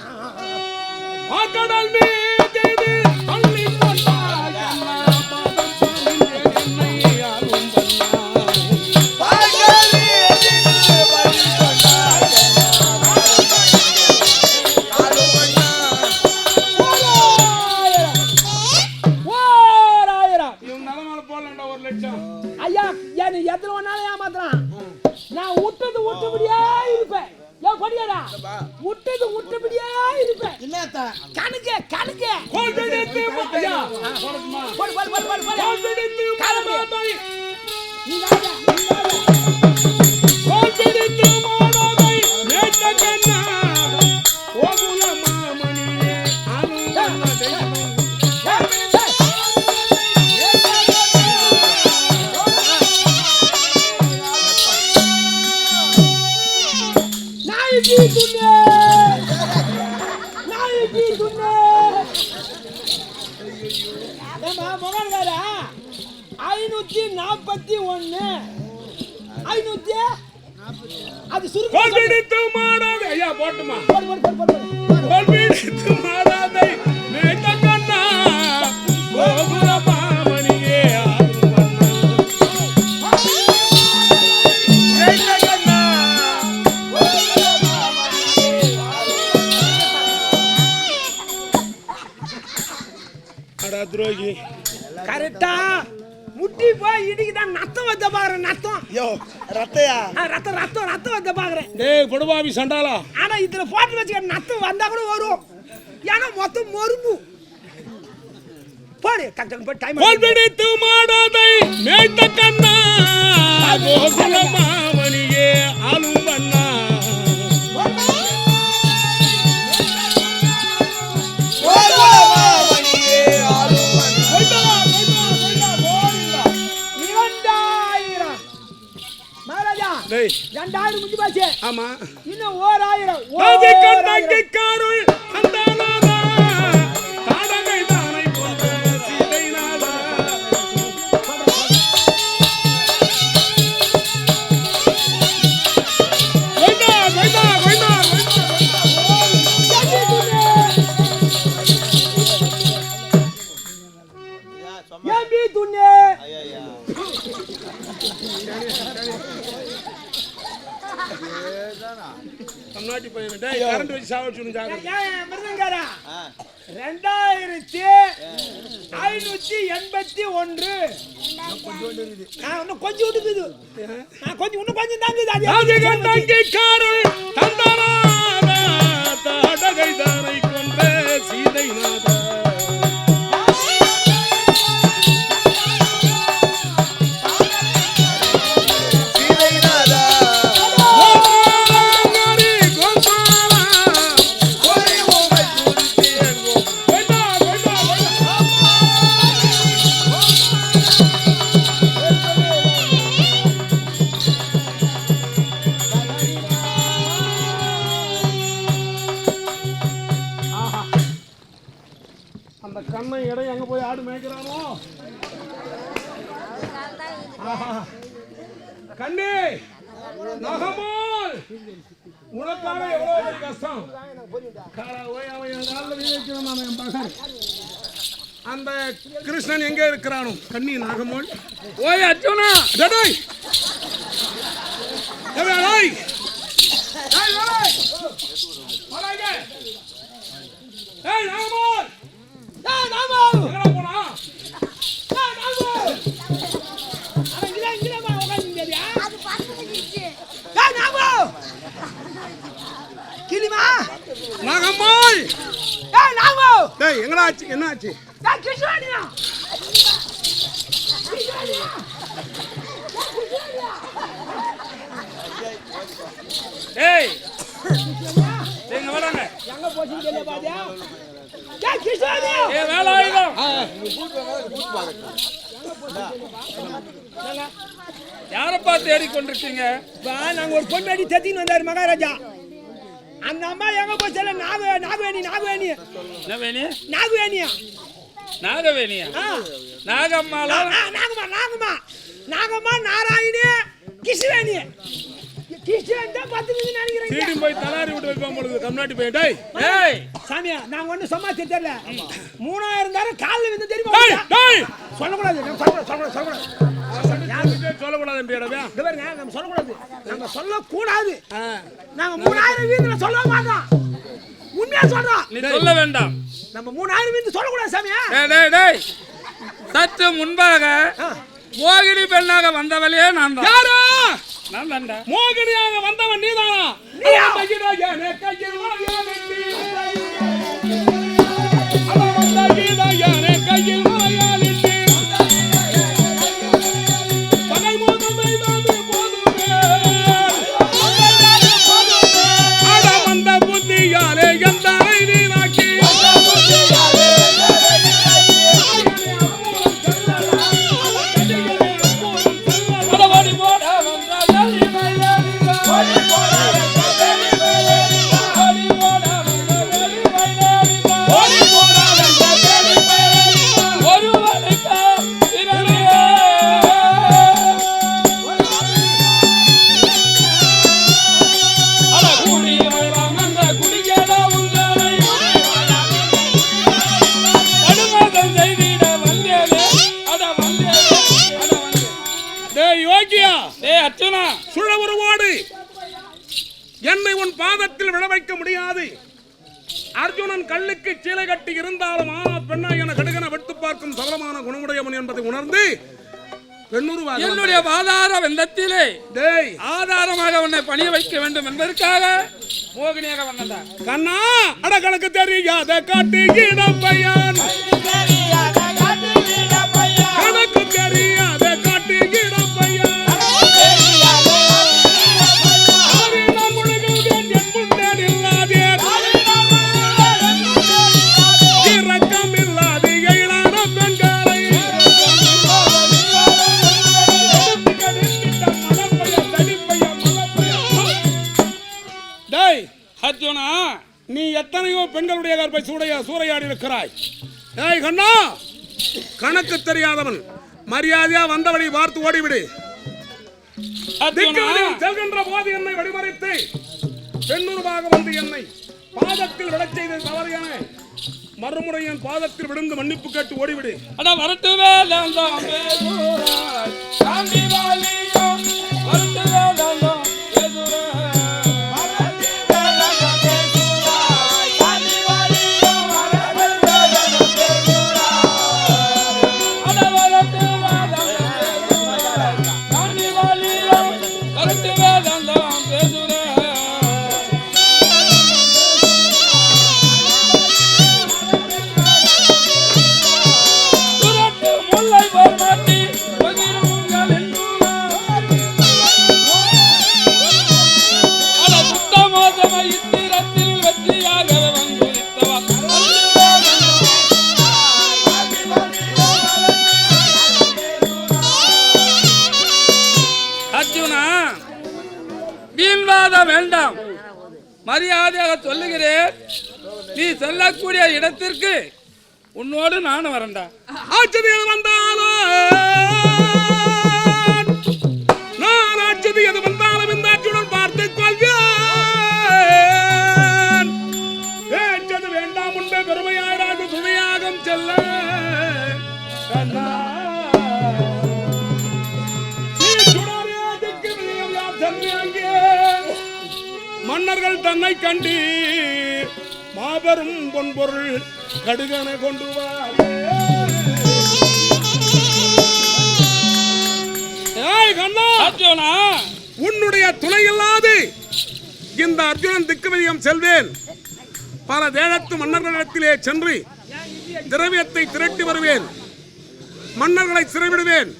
பார்க்கடல் மீது பள்ளி கொண்டாய் கண்ணா, பாதம் பணிந்தேன் என்னை யாரும் பண்ணா. இவன் நிலமேல போடலண்டா 1 லட்சம். ஐயா என்ன எத்தனை ஒன்னாலும் ஏமாத்துறான். நான் விட்டது விட்டபடியே இருப்பேன். ஏன் படியாடா விட்டது விட்டபடியே இருப்பேன். என்னத்தா கணக்கு கணக்கு கோல்பெடுத்து ஐயா போடட்டுமா? போடு போடு போடு போடு போடு. கோல்பெடுத்து மாடாதை, நீ வாடா நீ வாடா. கோல்பெடுத்து மாடாதை மேட்ட கண்ணா, ஓகுல மாமணியே அனுமன தெய்வம். கோல்பெடுத்து மாடாதை ஐயா போட்டுமா? கோல்பெடுத்து மாடாதை மேட்ட கண்ணா, ஓகுல மாமணியே அனுமன. அடா துரோகி கரெக்டா முட்டி போய் இடிக்குதான் நத்தம் வந்த பாக்குறேன். நத்தம் யோ ரத்தையா ரத்தம் ரத்தம் ரத்தம் வந்த பாக்குறேன். டேய் பொடுபாவி சண்டாளா, ஆனா இதுல போட்டு வச்சுக்க நத்தம் வந்தா கூட வரும். ஏன்னா மொத்தம் மொறும்பு போடு டக்கு போய் டைம். கோல்பெடுத்து மாடாதை மேட்ட கண்ணா, கோகுல மாமணியே அனுமன்னா. மகாராஜா டேய் 2000 முடிஞ்சு போச்சு. ஆமா இன்னும் 1000 தாதி கண்ணகி காருள் கந்தானாதா, தாடகை தானை போன்ற சீதைநாதா. வைதா வைதா வைதா ஏபி துண்ணே கண்ணாடி பையன். டேய் கரண்ட் வச்சு சாவடிச்சு ஜாகிரதை. மிருதங்காரா 2581. இன்னும் கொஞ்சம் இருக்குது. இன்னும் கொஞ்சம் தாங்க. தடகைதாரை கொண்ட சீதை நாதா அந்த கண்ணை இடம் எங்க போய் ஆடு மேய்க்கிறானோ கண்ணே நகமோல் உனக்கான எவ்வளவு கஷ்டம் அந்த கிருஷ்ணன் எங்க இருக்கிறானோ கண்ணி நாகமோல் ஓய் அர்ஜுனா டேய் டேய் ஏய் நாகமோல் எங்கடா போனா நாகம்மாள் டேய் எங்கடா ஆச்சு என்ன ஆச்சு டேய் எங்க வராங்க எங்க போச்சு தெரியல பாத்தியா ஏய் கிருஷ்ணாடி ஏ வேலை ஆயிடும் யாரப்பா தேடி கொண்டிருக்கீங்க நாங்க ஒரு பொண்ணு அடி தத்தின்னு வந்தாரு மகாராஜா அந்த அம்மா எங்க போச்சல நாகவேணி நாகவேணியா நாகம்மாளா நாகம்மா நாராயணி கிருஷ்ணவேணி கிருஷ்ணன் தான் பத்து நினைக்கிறேன் சீடி போய் தலாரி விட்டு வைப்போம் பொழுது கம்நாட்டி போய் டேய் சாமியா நாங்க ஒண்ணு சும்மா தெரியல 3000 தரம் கால்ல வந்து தெரியுமா சொல்லக்கூடாது சொல்லக்கூடாது நம்ம சொல்லக்கூடாது நம்ம சொல்லக்கூடாது நாங்க 3000 வீதுல சொல்ல மாட்டோம் உண்மையா சொல்றோம் நீ சொல்ல வேண்டாம் நம்ம 3000 வீது சொல்லக்கூடாது சாமியா டேய் சற்று முன்பாக மோகினி பெண்ணாக வந்தவளே நான் தான் யாரா நான் தான்டா மோகினியாக வந்தவன் நீதானா கையில் என்னை உன் பாதத்தில் விழ வைக்க முடியாது. அர்ஜுனன் கல்லுக்கு சீலை கட்டி இருந்தாலும் ஆனா பெண்ணா என கடுகன வெட்டு பார்க்கும் சகலமான குணமுடையவன் என்பதை உணர்ந்து என்னுடைய ஆதார வெந்தத்திலே ஆதாரமாக உன்னை பணிய வைக்க வேண்டும் என்பதற்காக மோகினியாக வந்ததா கண்ணா அடகணக்கு தெரியாத காட்டு இடம் பையன் கணக்கு தெரியாத காட்டு இடம் பையன் அர்ஜுனா நீ எத்தனையோ பெண்களுடைய கற்பை சூறையாடி இருக்கிறாய். ஏய் கண்ணா கணக்கு தெரியாதவன் மரியாதையா வந்தவனை பார்த்து ஓடிவிடு. செல்கின்ற போது என்னை வழிமறைத்து பெண்ணுருவாக வந்து என்னை பாதத்தில் விடச் செய்த தவறியான மறுமுறை என் பாதத்தில் விழுந்து மன்னிப்பு கேட்டு ஓடிவிடு. அட வரட்டுவே வாதம் வேண்டாம், மரியாதையாக சொல்லுகிறேன். நீ செல்லக்கூடிய இடத்திற்கு உன்னோடு நானும் வரண்டா. ஆச்சரியம் வந்தாலும் நான் ஆச்சரியம் வந்தாலும் இந்த ஆட்சியுடன் பார்த்துக் கொள்வேன். ஏற்றது வேண்டாம் உண்மை பெருமையாராக துணையாகம் செல்ல கண்ணா. மன்னர்கள் தன்னை கண்டு மாபெரும் பொன்பொருள் கடுகனை கொண்டு அர்ஜுனா, உன்னுடைய துணை இல்லாது இந்த அர்ஜுனன் திக்குவிதியம் செல்வேன். பல தேசத்து மன்னர்களிடத்திலே சென்று திரவியத்தை திரட்டி வருவேன். மன்னர்களை சிறைவிடுவேன்.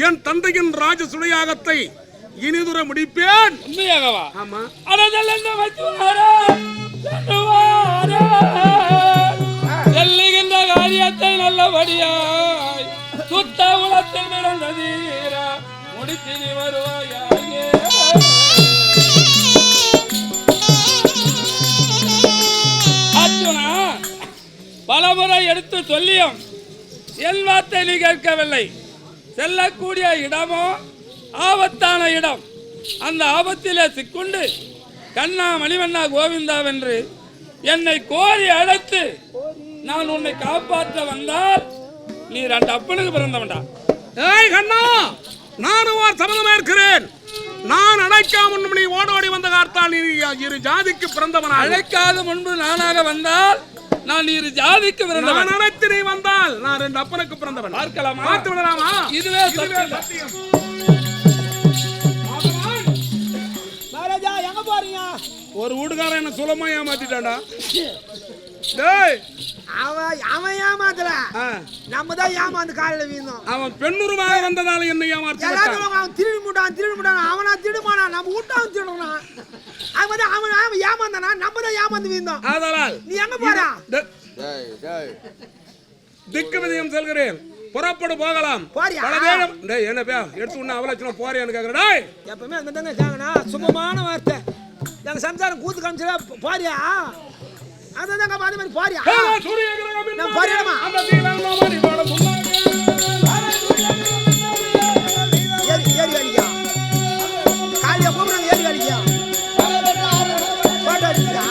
என் தந்தையின் ராஜ சுடையாகத்தை இனிதுர முடிப்பேன். உண்மையாகவா? ஆமா. செல்லுகின்ற காரியத்தை நல்லபடியாய் சுத்த உலத்தில் பிறந்த தீர முடித்து வருவாயே. அர்ஜுனா, பலமுறை எடுத்து சொல்லியும் என் வார்த்தை நீ கேட்கவில்லை. செல்லக்கூடிய இடமோ ஆபத்தான இடம். அந்த ஆபத்திலே சிக்குண்டு கண்ணா மணிவண்ணா கோவிந்தாவென்று என்னை கோரி அழைத்து நான் உன்னை காப்பாற்ற வந்தால் நீ 2 அப்பனுக்கு பிறந்தவன்டா. ஏய் கண்ணா, நானும் ஒரு சபதம் இருக்கிறேன். நான் அழைக்காம நீ ஓடோடி வந்த கார்த்தால் நீ இரு ஜாதிக்கு பிறந்தவன். அழைக்காத முன்பு நானாக வந்தால் நான் இரு ஜாதிக்கு பிறந்தவன். நான் அழைத்து நீ வந்தால் நான் 2 அப்பனுக்கு பிறந்தவன். பார்க்கலாமா? பார்த்து விடலாமா? இதுவே சத்தியம். மகாராஜா எங்க போறீங்க? ஒரு வீடுகாரன் என்ன சுலமா ஏமாத்திட்டான்டா. டேய், அவன் ஏமாத்தல, நம்ம தான் ஏமாந்து காலையில வீழ்ந்தோம். அவன் பெண்ணுருவாக வந்ததால என்ன ஏமாத்தி எல்லாரும் அவன் திருடி முட்டான் அவனா திருடுமானா, நம்ம விட்டான் திருடுறான். அவன் ஏமாந்தானா, நம்ம தான் ஏமாந்து வீழ்ந்தோம். ஆதலால் நீ எங்க போறா? திக்கு விதியம் செல்கிறேன். புறப்படு போகலாம். டேய் என்ன பே எடுத்து உன்ன அவலட்சணை போறியான்னு கேக்குறேன். டேய் எப்பவுமே அந்த தாங்க சாங்கனா சுபமான வார்த்தை. எங்க சம்சாரம் கூத்து காமிச்சா போறியா? அதாங்க பாதி மாதிரி போறியா? சூரிய கிரகம் நான் போறேமா? அந்த தீவன் மாமரி போட முன்னாடி ஏறி அடியா. காலியா போறாங்க ஏறி அடியா. போடா அடியா.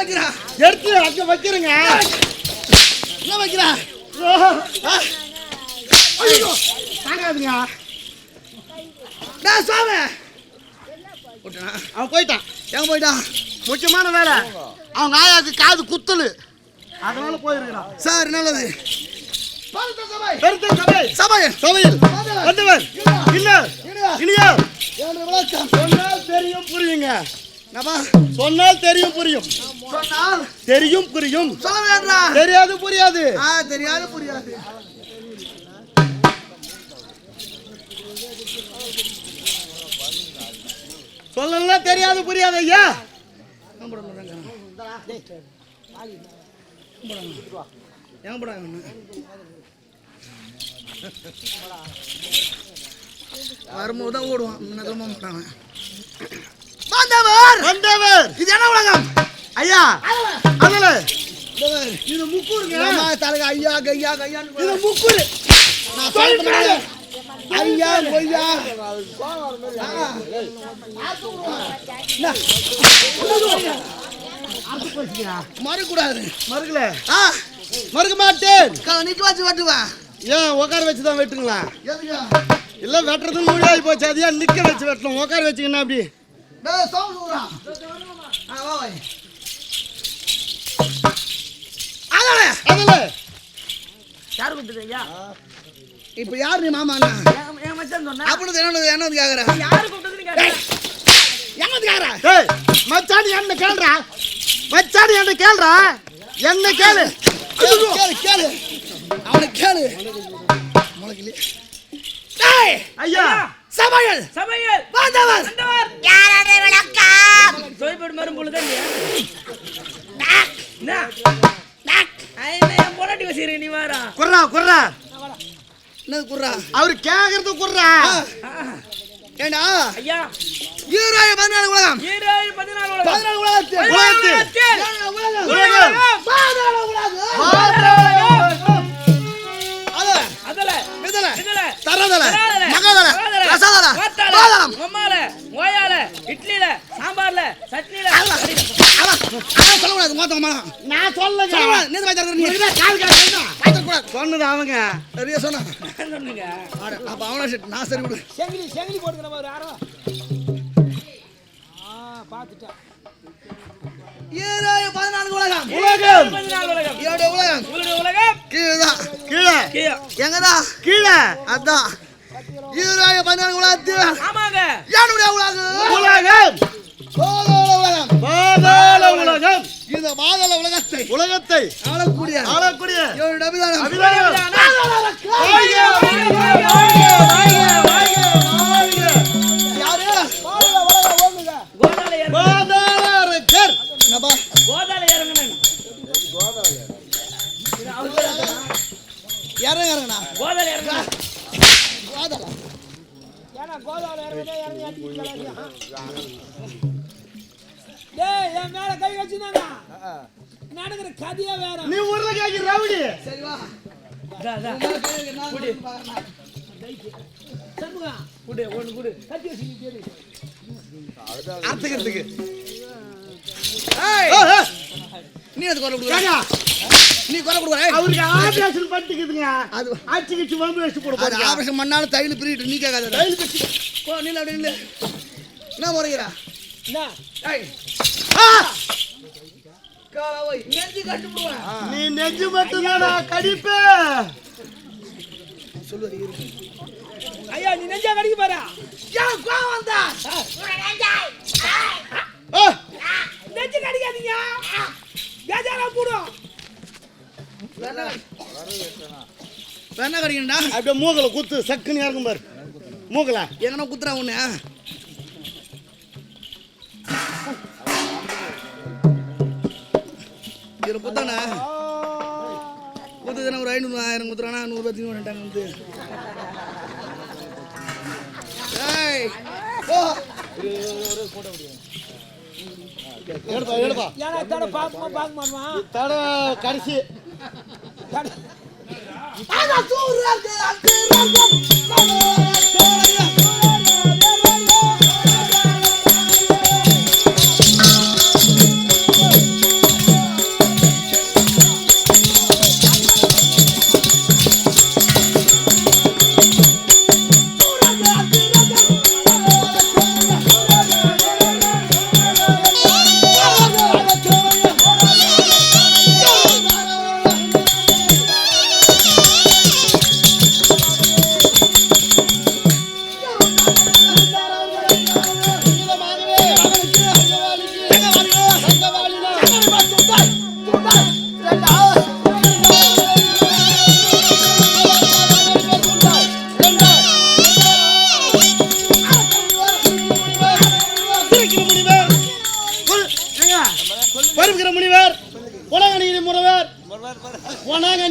வைக்கிறா எடுத்து அங்க வைக்கிறேங்க. என்ன வைக்கிறா ஐயோ தாங்காதுங்க. டேய் சாமி அவன் போயிட்டான். எங்க போயிட்டான் முக்கியமான வேலை. அவங்க ஆயாக்கு காது குத்தலு, அதனால போயிருக்கிறான். சார் நல்லது பெருத்த சபை சபையன் சபையில் வந்தவர் இல்லர் இனியார் என்னுடைய விளக்கம் சொன்னால் தெரியும் புரியுங்க. என்னப்பா சொன்னால் தெரியும் புரியும். சொன்னால் தெரியும் புரியும். சொல்ல வேண்டா தெரியாது புரியாது. தெரியாது புரியாது. சொல்லலாம் தெரியாது புரியாது ஐயா. எங்க போடாங்க வரும்போது தான் ஓடுவான் முன்னதெல்லாம் மாட்டாங்க. வந்தவர் வந்தவர் இது என்ன உலகம் ஐயா. அதுல இது முக்கூருங்க தலைங்க ஐயா கையா கையா இது முக்குரு. நான் சொல்றேன் ஐயா கொய்யா மறுக்கூடாது மறுக்கல மறுக்க மாட்டேன். நிக்க வச்சு வெட்டுவேன். ஏன் உட்கார வச்சு தான் வெட்டுங்களா? எதுக்கு இல்ல வெட்டுறது முடியாகி போச்சு. அது ஏன் நிக்க வச்சு வெட்டணும்? உட்கார வச்சுக்கணும். அப்படி சவுண்ட் விடுறான். அதுல யாரு கூப்பிட்டுருக்கீங்க? இப்ப யாரு நீ மாமா அண்ணா என் மச்சான் சொன்னா அப்படின்னு என்ன கேக்குற யாரு கூப்பிட்டுருக்கீங்க கேட்டேன். என்ன கேக்குற டேய் மச்சான் என்ன கேளுடா. மச்சான் என்ன கேளுடா. என்ன கேளு. கேளு கேளு அவனை கேளு ஐயா சமையல் சபையில் வந்தவர் யாரது விளக்கம்? தொய்படு மரும் பொழுது என் பொண்டாட்டி வச்சுக்கிறேன். நீ வாரா குர்ரா குர்ரா. என்னது குர்ரா அவரு கேக்குறது குர்ரா. ஏண்டா ஐயா. 14 உலகம் 14 14 உலகத்தில் உலகம் அதல மிதல இதல தரதல மகதல ரசதல பாதலம் மம்மால ஓயால இட்லில சாம்பார்ல சட்னில சொல்லக்கூடாது மொத்தமா நான் சொல்லுங்க. சொல்லக்கூடாது நேத்து வாய்த்தாரு நீ கால் கால் வாய்த்தக்கூடாது சொன்னது அவங்க. சரியா சொன்னா சொன்னீங்க. அப்ப அவனா சரி நான் சரி விடு செங்கிலி போட்டுக்கிற மாதிரி யாரோ பார்த்துட்டேன். 14 உலகம் உலகம் 14 உலகம் என்னுடைய உலகம் உங்களுடைய உலகம் கீழதான் கீழே கீழே. எங்கடா கீழே அதான் 14 உலகத்தில் ஆமாங்க. என்னுடைய உலகம் உலகம் பாதாள உலகம் பாதாள உலகம். இந்த பாதாள உலகத்தை உலகத்தை ஆளக்கூடிய ஆளக்கூடிய என்னுடைய அபிதானம் அபிதானம். யாரு கோதால இறங்க பாதாளர் என்னப்பா கோதால இறங்கணும். இறங்குறா கோதால இறங்கணும். பாதாள ஏன்னா கோதால இறங்கதே இறங்கி அடிக்கலாம். டேய் என் மேல கை வச்சினாங்க. நடக்கிற கதையே வேற. நீ உருளைக்காய்க்கு ரவுடி. சரி வா குடி சண்முகா குடி ஒன்று குடி கட்டி வச்சு கேளு. அத்துக்கிறதுக்கு நீ அது குறை ஏங்க, நீ குறை கொடுக்குற அவருக்கு ஆபரேஷன் பண்ணிக்குதுங்க. அது ஆட்சிக்கு வம்பு வச்சு போட அது போறீங்க. ஆபரேஷன் பண்ணாலும் தையல் பிரிட்டு நீ கேட்காத போ நீ அப்படி இல்லை என்ன முறைகிறா என்ன ஏய் காலை நெஞ்சு கட்டு போடுவேன் நீ நெஞ்சு மட்டும்தானா கடிப்பே. சொல்லுவாரு ஐயா நீ நெஞ்சா கடிக்க பாரா. ஏன் கோவம் வந்தா நெஞ்சு கடிக்காதீங்க. பேஜாரா போடும். என்ன கடிக்கண்டா அப்படியே மூக்கல குத்து சக்குன்னு இறங்கும் பாரு. மூக்கல எங்கன்னா குத்துறா ஒண்ணு இதுல குத்தானே குத்துதானே ஒரு 500 1000 குத்துறானா 100 ரூபாய் வந்துட்டாங்க வந்து ஏய் ஓ எடுப்பா எடுப்பா. ஏன்னா தட பார்க்க மாட்டோமா. தட கடைசி ஆனா தூராது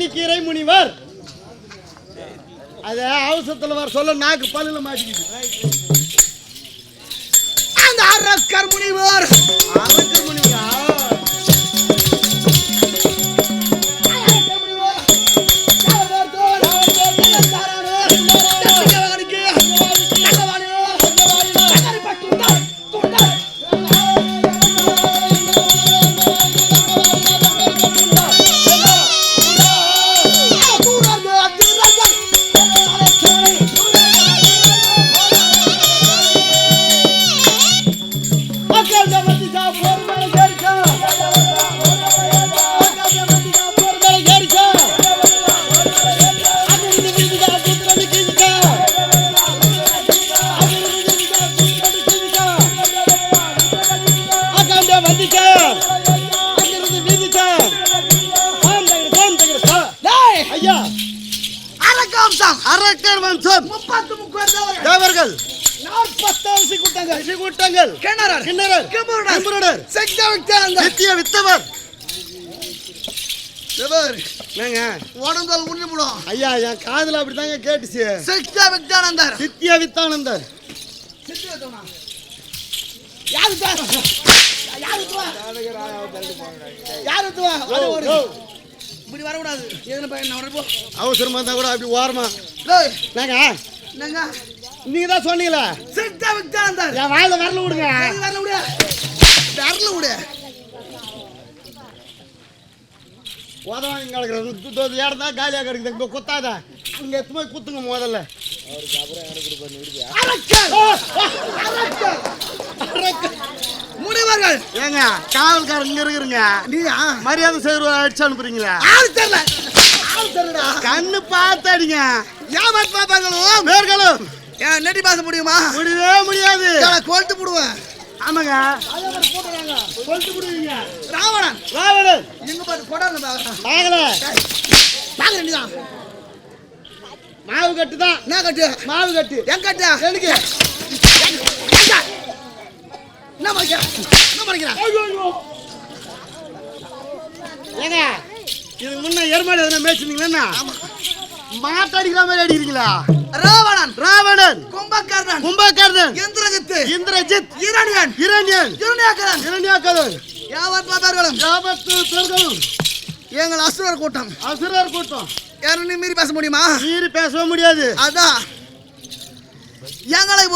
தனிக்கீரை முனிவர். அது அவசரத்துல வர சொல்ல நாக்கு பல்லுல மாட்டிக்குது. அந்த அரக்கர் முனிவர் அரக்கர் முனிவரா? அரக்கர் வம்சம் 33 தேவர்கள், 40 கூட்டங்கள், கிண்ணறர், கிம்புருடர், நித்திய வித்தவர். என்னங்க உடம்புல உண்ணி போடும். ஐயா, என் காதுல அப்படிதாங்க கேட்டுச்சு. சத்யா வித்தானந்தர், நித்திய வித்தானந்தர். இப்படி வரக்கூடாது. எதுல பையன் அவசரமா இருந்தா கூட அப்படி ஓரமா. என்னங்க நீங்க தான் சொன்னீங்களா சத்யா வித்தானந்தர்? என் வாயில வரல விடுங்க. வரல விடு. உதவாங்க இடம் தான் காலியாக கிடக்குது. இங்க குத்தாத, அங்க எத்து போய் குத்துங்க முதல்ல. முனிவர்கள் ஏங்க காவல்காரங்க இங்க இருக்கிறீங்க, மரியாதை செய்ய அடிச்சு அனுப்புறீங்களா? கண்ணு பார்த்து அடிங்க. ஏமாத்து பாப்பாங்களும் பேர்களும் ஏன் நெட்டி பாச முடியுமா? முடியவே முடியாது. கொளுத்து போடுவேன். ஆமாங்க, ராவணன் எங்க பாட்டு கொடாங்க பாக்குறேன். மாவு கட்டு தான். என்ன கட்டு? மாவு கட்டு. என் கட்டு எனக்கு என்ன பண்ணிக்கிறேன்? ஏங்க இதுக்கு முன்ன எருமாடு எதுனா மேய்ச்சிருந்தீங்களா? மாட்டாடிக்கிற மாதிரி அடிக்கிறீங்களா? ராவணன், கும்பகர்ணன், இந்திரஜித், இரண்யாக்கரன், எங்கள் அசுரர் கூட்டம். யாரும் மீறி பேச முடியுமா? மீறி பேசவே முடியாது. அதான் எங்களை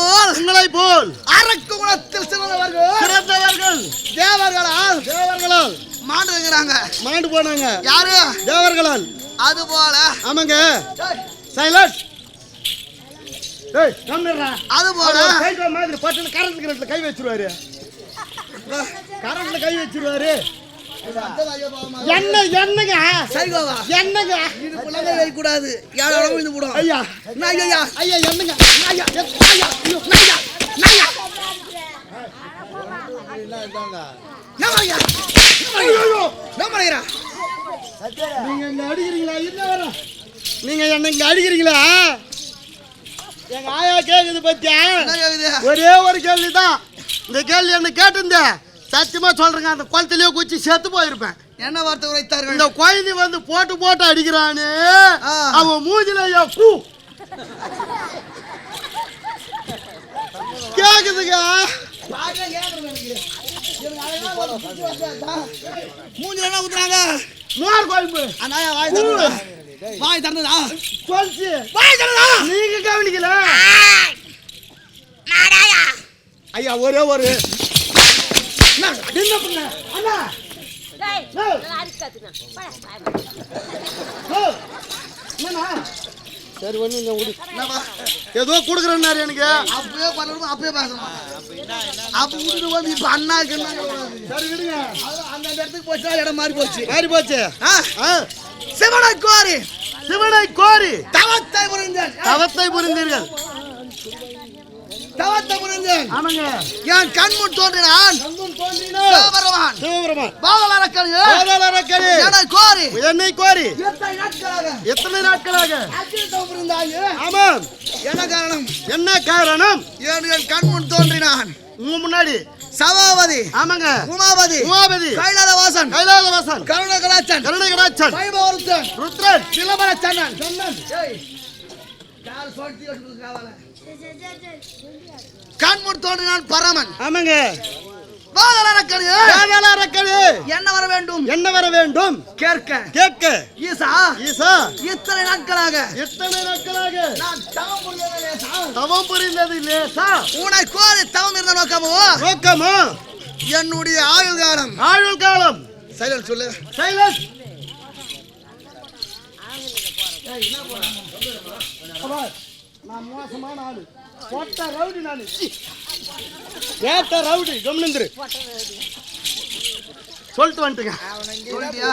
போல் அரக்கு குணத்தில் சிறந்தவர்கள் தேவர்களால் மாண்டு போனாங்க. யாரு? தேவர்களால். அது போல ஆமாங்க. சைலன்ட். அது போல மாதிரி பட்டு கரண்ட்ல கை வச்சிருவாரு. கரண்ட்ல கை வச்சிருவாரு. என்னங்க சரிகோவா என்னங்க இது புள்ளங்க வைக்க கூடாது. யாரோட விழுந்து போடும். ஐயா ஐயா ஐயா என்னங்க ஐயா நீங்க இங்க அடிக்கிறீங்களா? இல்ல வர நீங்க என்ன இங்க அடிக்கிறீங்களா? எங்க ஆயா கேக்குது பத்தியா? ஒரே ஒரு கேள்விதான். இந்த கேள்வி என்ன கேட்டிருந்த சத்தியமா சொல்றேங்க, அந்த குளத்திலேயே குச்சி செத்து போயிருப்பேன். என்ன வார்த்தை உரைத்தார்கள்? இந்த குழந்தை வந்து போட்டு அடிக்கிறானே, அவன் மூஞ்சில கேக்குதுங்க. மூஞ்சில என்ன ஊத்துறாங்க? மோர் குழம்பு. வாய் திறந்ததா? சொல்லிச்சு. வாய் திறந்ததா? நீங்க கவனிக்கல. ஐயா ஒரே ஒரு அண்ணா சரி ஒண்ணு ஏதோ கொடுக்குறேன்னாரு எனக்கு. அப்பவே பண்ணணும், அப்பவே பேசணும். அப்ப விட்டுட்டு வந்து இப்ப அண்ணாக்கு என்ன? சரி விடுங்க. அந்த இடத்துக்கு போச்சா இடம் மாறி போச்சு. சிவனை கோரி தவத்தை புரிந்தீர்கள். ஆமாங்க. என் கண்முன் தோன்றினான் சிவபெருமான். பாதாளரக்கனே என்னை கோரி எத்தனை நாட்களாக? ஆமாம். என்ன காரணம்? என்ன காரணம்? என் கண்முன் தோன்றினான். உங்க முன்னாடி சபாபதி, ஆமாங்க, உமாபதி, உமாபதி, கைலாசவாசன், கைலாசவாசன், கருணகராஜன், கருணகராஜன், வைபவருத்தன், ருத்ரன், சிலம்பர சன்னன். கண்முன் தோன்றினான் பரமன். ஆமாங்க, பாதலரக்கனே, பாதாளரக்கனே, என்ன வர வேண்டும்? என்ன வர வேண்டும்? கேட்க கேட்க. ஈசா, ஈசா, இத்தனை நாட்களாக எத்தனை நாட்களாக நான் தவம் புரிந்தது லேசா? தவம் புரிந்தது லேசா? உன்னை கோரி தவம் இருந்த நோக்கமோ நோக்கமோ என்னுடைய ஆயுள் காலம். ஆயுள் காலம். சைலன்ட் சொல்லு. சைலன்ஸ். நான் மோசமான ஆளு, போட்ட ரவுடி நானு, ஏட்ட ரவுடி. கம்னுந்துரு சொல்லிட்டு வந்துட்டுங்க. சொல்லிட்டியா?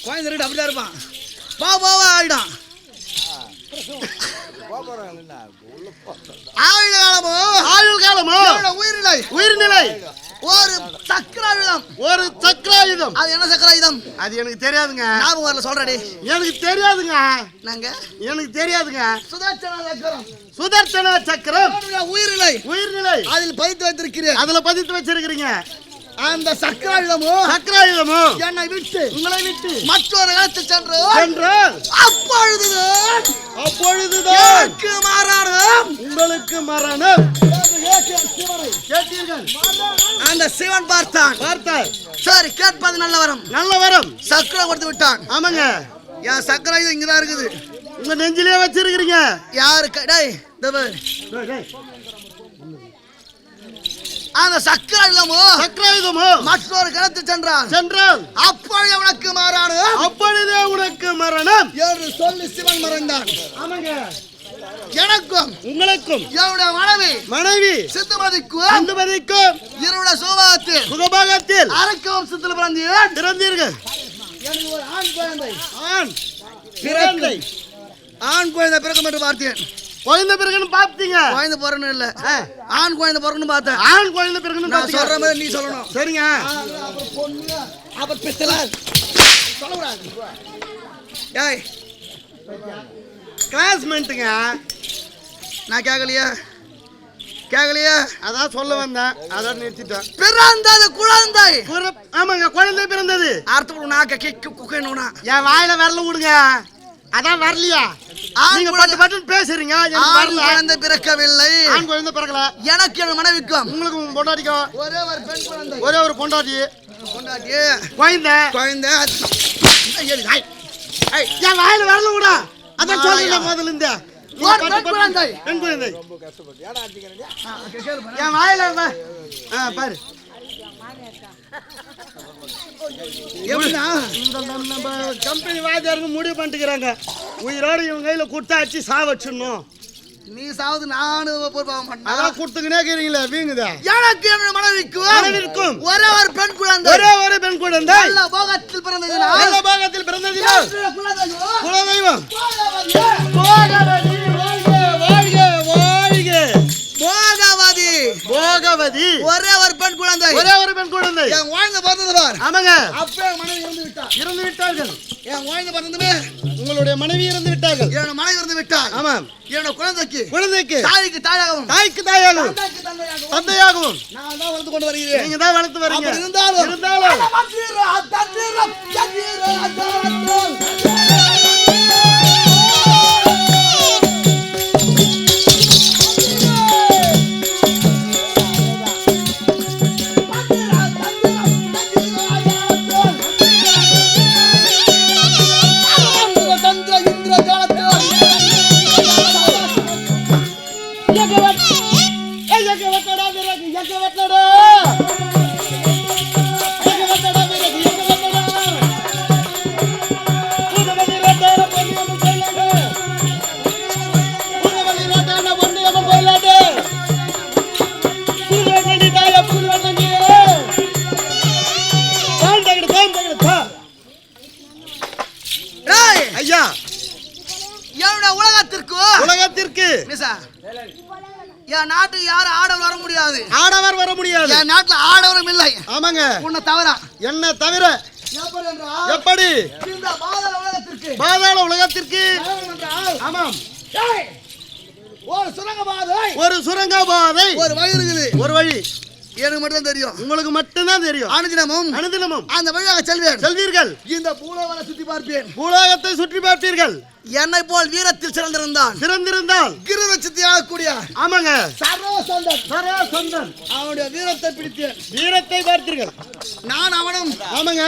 கோயந்த ரெண்டு அப்படிதான் இருப்பான். பாபாவா ஆயிடும். ஆயுள் காலமோ ஆயுள் காலமோ என்னோட உயிர்நிலை உயிர்நிலை ஒரு சக்கராயுதம். ஒரு சக்கராயுதம். அது என்ன சக்கராயுதம்? அது எனக்கு தெரியாதுங்க. ஞாபகம் வரல, சொல்றடி. எனக்கு தெரியாதுங்க. நாங்க எனக்கு தெரியாதுங்க. சுதர்சன சக்கரம், சுதர்சன சக்கரம் உயிர்நிலை உயிர்நிலை அதில் பதித்து வைத்திருக்கிறேன். அதுல பதித்து வச்சிருக்கிறீங்க. அந்த சக்கராயுதமோ சக்கராயுதமோ என்னை விட்டு உங்களை விட்டு மற்றொரு இடத்து சென்று சென்றால் அப்பொழுதுதான் அப்பொழுதுதான் மரணம். உங்களுக்கு மரணம். கேட்டீர்கள்? அந்த சிவன் பார்த்தான். பார்த்தார். சரி, கேட்பது நல்ல வரம். நல்ல வரம். சக்கரம் கொடுத்து விட்டான். ஆமாங்க, என் சக்கராயுதம் இங்கதான் இருக்குது. உங்க நெஞ்சிலே வச்சிருக்கிறீங்க. யாரு டேய் அந்த சக்கராயுதமோ சக்கராயுதமோ மற்றொரு கிணத்து சென்றான். சென்றால் அப்பொழுது உனக்கு மாறானும் அப்பொழுதே உனக்கு மரணம் என்று சொல்லி சிவன் மறைந்தான். ஆமாங்க, எனக்கும் உங்களுக்கும் என்னுடைய மனைவி சித்துமதிக்கும் அந்துமதிக்கும் என்னுடைய சோபாகத்தில் சுகபாகத்தில் அரக்க வம்சத்தில் பிறந்தேன். பிறந்தீர்கள். எனக்கு ஒரு ஆண் குழந்தை ஆண் பிறந்தை ஆண் குழந்தை பிறக்கும் என்று பார்த்தேன். குழந்தை பிறகுன்னு பார்த்தீங்க. குழந்தை பிறக்கணும் இல்ல, ஆண் குழந்தை பிறக்கணும் பார்த்தேன். ஆண் குழந்தை பிறகுன்னு நான் சொல்ற பார்த்தீங்க. மாதிரி நீ சொல்லணும். சரிங்க. அப்புறம் பொண்ணு, அப்புறம் பித்தளை சொல்லக்கூடாது. ஏய், கிளாஸ்மேட்டுங்க. நான் கேட்கலையா? அதான் சொல்ல வந்தேன், அதான் நிறுத்திட்டேன். பிறந்தது குழந்தை. ஆமாங்க, குழந்தை பிறந்தது. அர்த்தம் நாக்க கிக்கு குக்கணும்னா என் வாயில வரல விடுங்க. அதான் வரலையா? நீங்க பட்டு பட்டுன்னு பேசுறீங்க. ஆண் குழந்தை பிறக்கவில்லை. ஆண் குழந்தை பிறக்கல. எனக்கு என் மனைவிக்கும் உங்களுக்கு பொண்டாட்டிக்கும் ஒரே ஒரு பெண் குழந்தை. ஒரே ஒரு பொண்டாட்டி கொண்டாட்டி குழந்தை. குழந்தை என் வாயில வரல விட. அதான் சொல்லுங்க முதல்ல இந்த பெண் குழந்தை. பெண் குழந்தை என் வாயில பாரு. எப்படின்னா நம்ம கம்பெனி வாத்தியாருக்கு முடிவு பண்ணிட்டுக்கிறாங்க, உயிரோடு இவங்க கையில கொடுத்தாச்சு சாவச்சிடணும். நீ சாவது நானு பொறுப்பாக மாட்டேன். அதான் கொடுத்துக்கினே இருக்கிறீங்களே வீங்குதா. எனக்கு என் மனைவிக்கும் ஒரே ஒரு பெண் குழந்தை. ஒரே ஒரு பெண் குழந்தை நல்ல போகத்தில் பிறந்ததினால் நல்ல பாகத்தில் பிறந்ததினால் குலதெய்வம் போகவதி போகவதி போகவதி ஒரே ஒரு பெண் குழந்தை. ஒரே ஒரு பெண் குழந்தை. என் குழந்தை பிறந்தது பார். ஆமாங்க, அப்ப என் மனைவி இறந்து விட்டார். இறந்து விட்டார்கள். என் குழந்தை பிறந்தது. உங்களுடைய மனைவி இறந்து விட்டார்கள். என்னோட மனைவி இறந்து விட்டார். ஆமாம், என்னோட குழந்தைக்கு குழந்தைக்கு தாய்க்கு தாயாகவும் தாய்க்கு தாயாகவும் தந்தைக்கு தந்தையாகவும் தந்தையாகவும் நான் தான் வளர்த்து கொண்டு வருகிறேன். நீங்க தான் வளர்த்து வரீங்க. அப்படி இருந்தாலும் ஐயா, என்னோட உலகத்திற்கு என் நாட்டுக்கு யாரும் ஆடவர் வர முடியாது. ஆடவர் வர முடியாது. என் நாட்டுல ஆடவரும் இல்லை. ஆமாங்க, உன்னை தவிர. என்ன தவிர எப்படி இந்த பாதாள உலகத்திற்கு பாதாள உலகத்திற்கு ஆமாம் ஒரு சுரங்கபாதை ஒரு சுரங்கபாதை ஒரு வழி இருக்குது. ஒரு வழி எனக்கு மட்டும் தான் தெரியும். உங்களுக்கு மட்டும்தான் தெரியும். அனுதினமும் அந்த வழியாக செல்வீர்கள். இந்த பூலோகத்தை சுற்றி பார்ப்பேன். பூலோகத்தை சுற்றி பார்ப்பீர்கள். என்னை போல் வீரத்தில் சிறந்திருந்தால் கிருதச்சித்தி ஆகக்கூடிய ஆமாங்க சராசந்தன் அவனுடைய வீரத்தை பிடித்தேன். வீரத்தை பார்த்தீர்கள். நான் அவனும் ஆமாங்க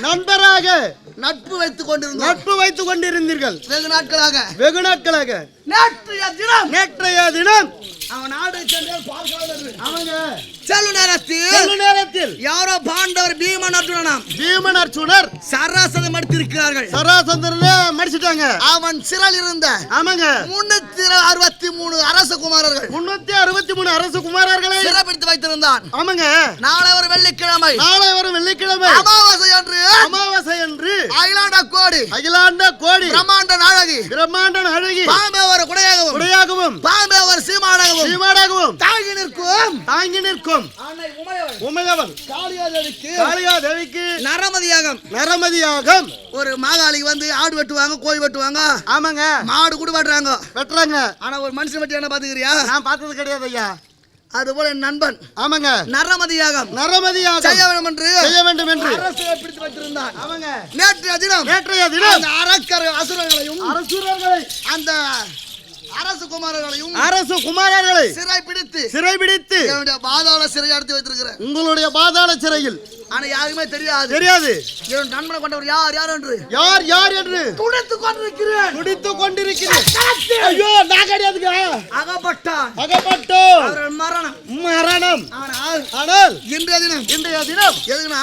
நண்பராக நட்பு வைத்துக் கொண்டிருந்தீர்கள். வெகு நாட்களாக நேற்றைய தினம் அவன் நாடு சென்று பார்க்க அவங்க செல்லும் நேரத்தில் யாரோ பாண்டவர் பீமன் அர்ஜுனர் சராசரி மடித்திருக்கிறார்கள். சராசந்தர்ல மடிச்சிட்டாங்க. அவன் சிறையில் இருந்த ஆமாங்க 363 அரச குமாரர்களை சிறைப்பிடித்து வைத்திருந்தான். ஆமாங்க. நாளை ஒரு வெள்ளிக்கிழமை அமாவாசை என்று அகிலாண்ட கோடி பிரம்மாண்ட நாயகி பாம்பே ஒரு குடையாகவும் பாம்பே ஒரு சீமாடாகவும் தாங்கி நிற்கும் உமையவள் காளியாதேவிக்கு நரமதியாகம் ஒரு மாகாளிக்கு வந்து ஆடு வெட்டுவாங்க, கோழி வெட்டுவாங்க. ஆமாங்க. மாடு கூட வெட்டுறாங்க. ஆனா ஒரு மனுஷன் வெட்டி என்ன பாத்துக்கிறியா? நான் பார்த்தது கிடையாது ஐயா. அதுபோல என் நண்பன் ஆமாங்க நரமதியாகம் செய்ய வேண்டும் என்று அரசை பிடித்து வைத்திருந்தான். ஆமாங்க. நேற்றைய தினம் அந்த அரக்கர் அசுரர்களையும் அந்த அரச குமாரர்களை சிறை பிடித்து என்னுடைய பாதாள சிறை அடைத்து வைத்திருக்கிறேன். உங்களுடைய பாதாள சிறையில். ஆனா யாருமே தெரியாது என் நண்பனை கொண்டவர் யார் என்று துடித்துக் கொண்டிருக்கிறேன். ஐயோ நான் கிடையாதுங்க. அகப்பட்டோம் மரணம். ஆனால் இன்றைய தினம் எதுனா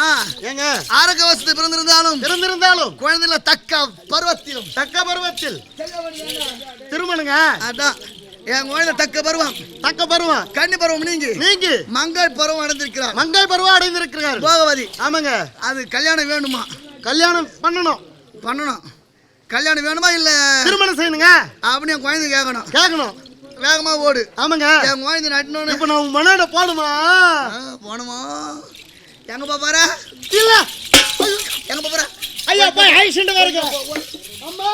ஏங்க ஆரக்க வசதி பிறந்திருந்தாலும் குழந்தைல தக்க பருவத்தில் திருமணங்க. அதான் என் குழந்தை தக்க பருவம் கன்னி பருவம் நீங்க மங்கை பருவம் அடைந்திருக்கிறார். போகவதி. ஆமாங்க. அது கல்யாணம் வேணுமா? கல்யாணம் பண்ணணும். கல்யாணம் வேணுமா இல்ல திருமணம் செய்யணுங்க அப்படின்னு என் குழந்தை கேட்கணும். வேகமா ஓடு. ஆமாங்க. என் குழந்தை நட்டணும். இப்ப நான் மனோட போணுமா? எங்க பாப்பாரா? இல்ல எங்க பாப்பாரா? ஐயா போய் ஐசண்ட் வருங்க. அம்மா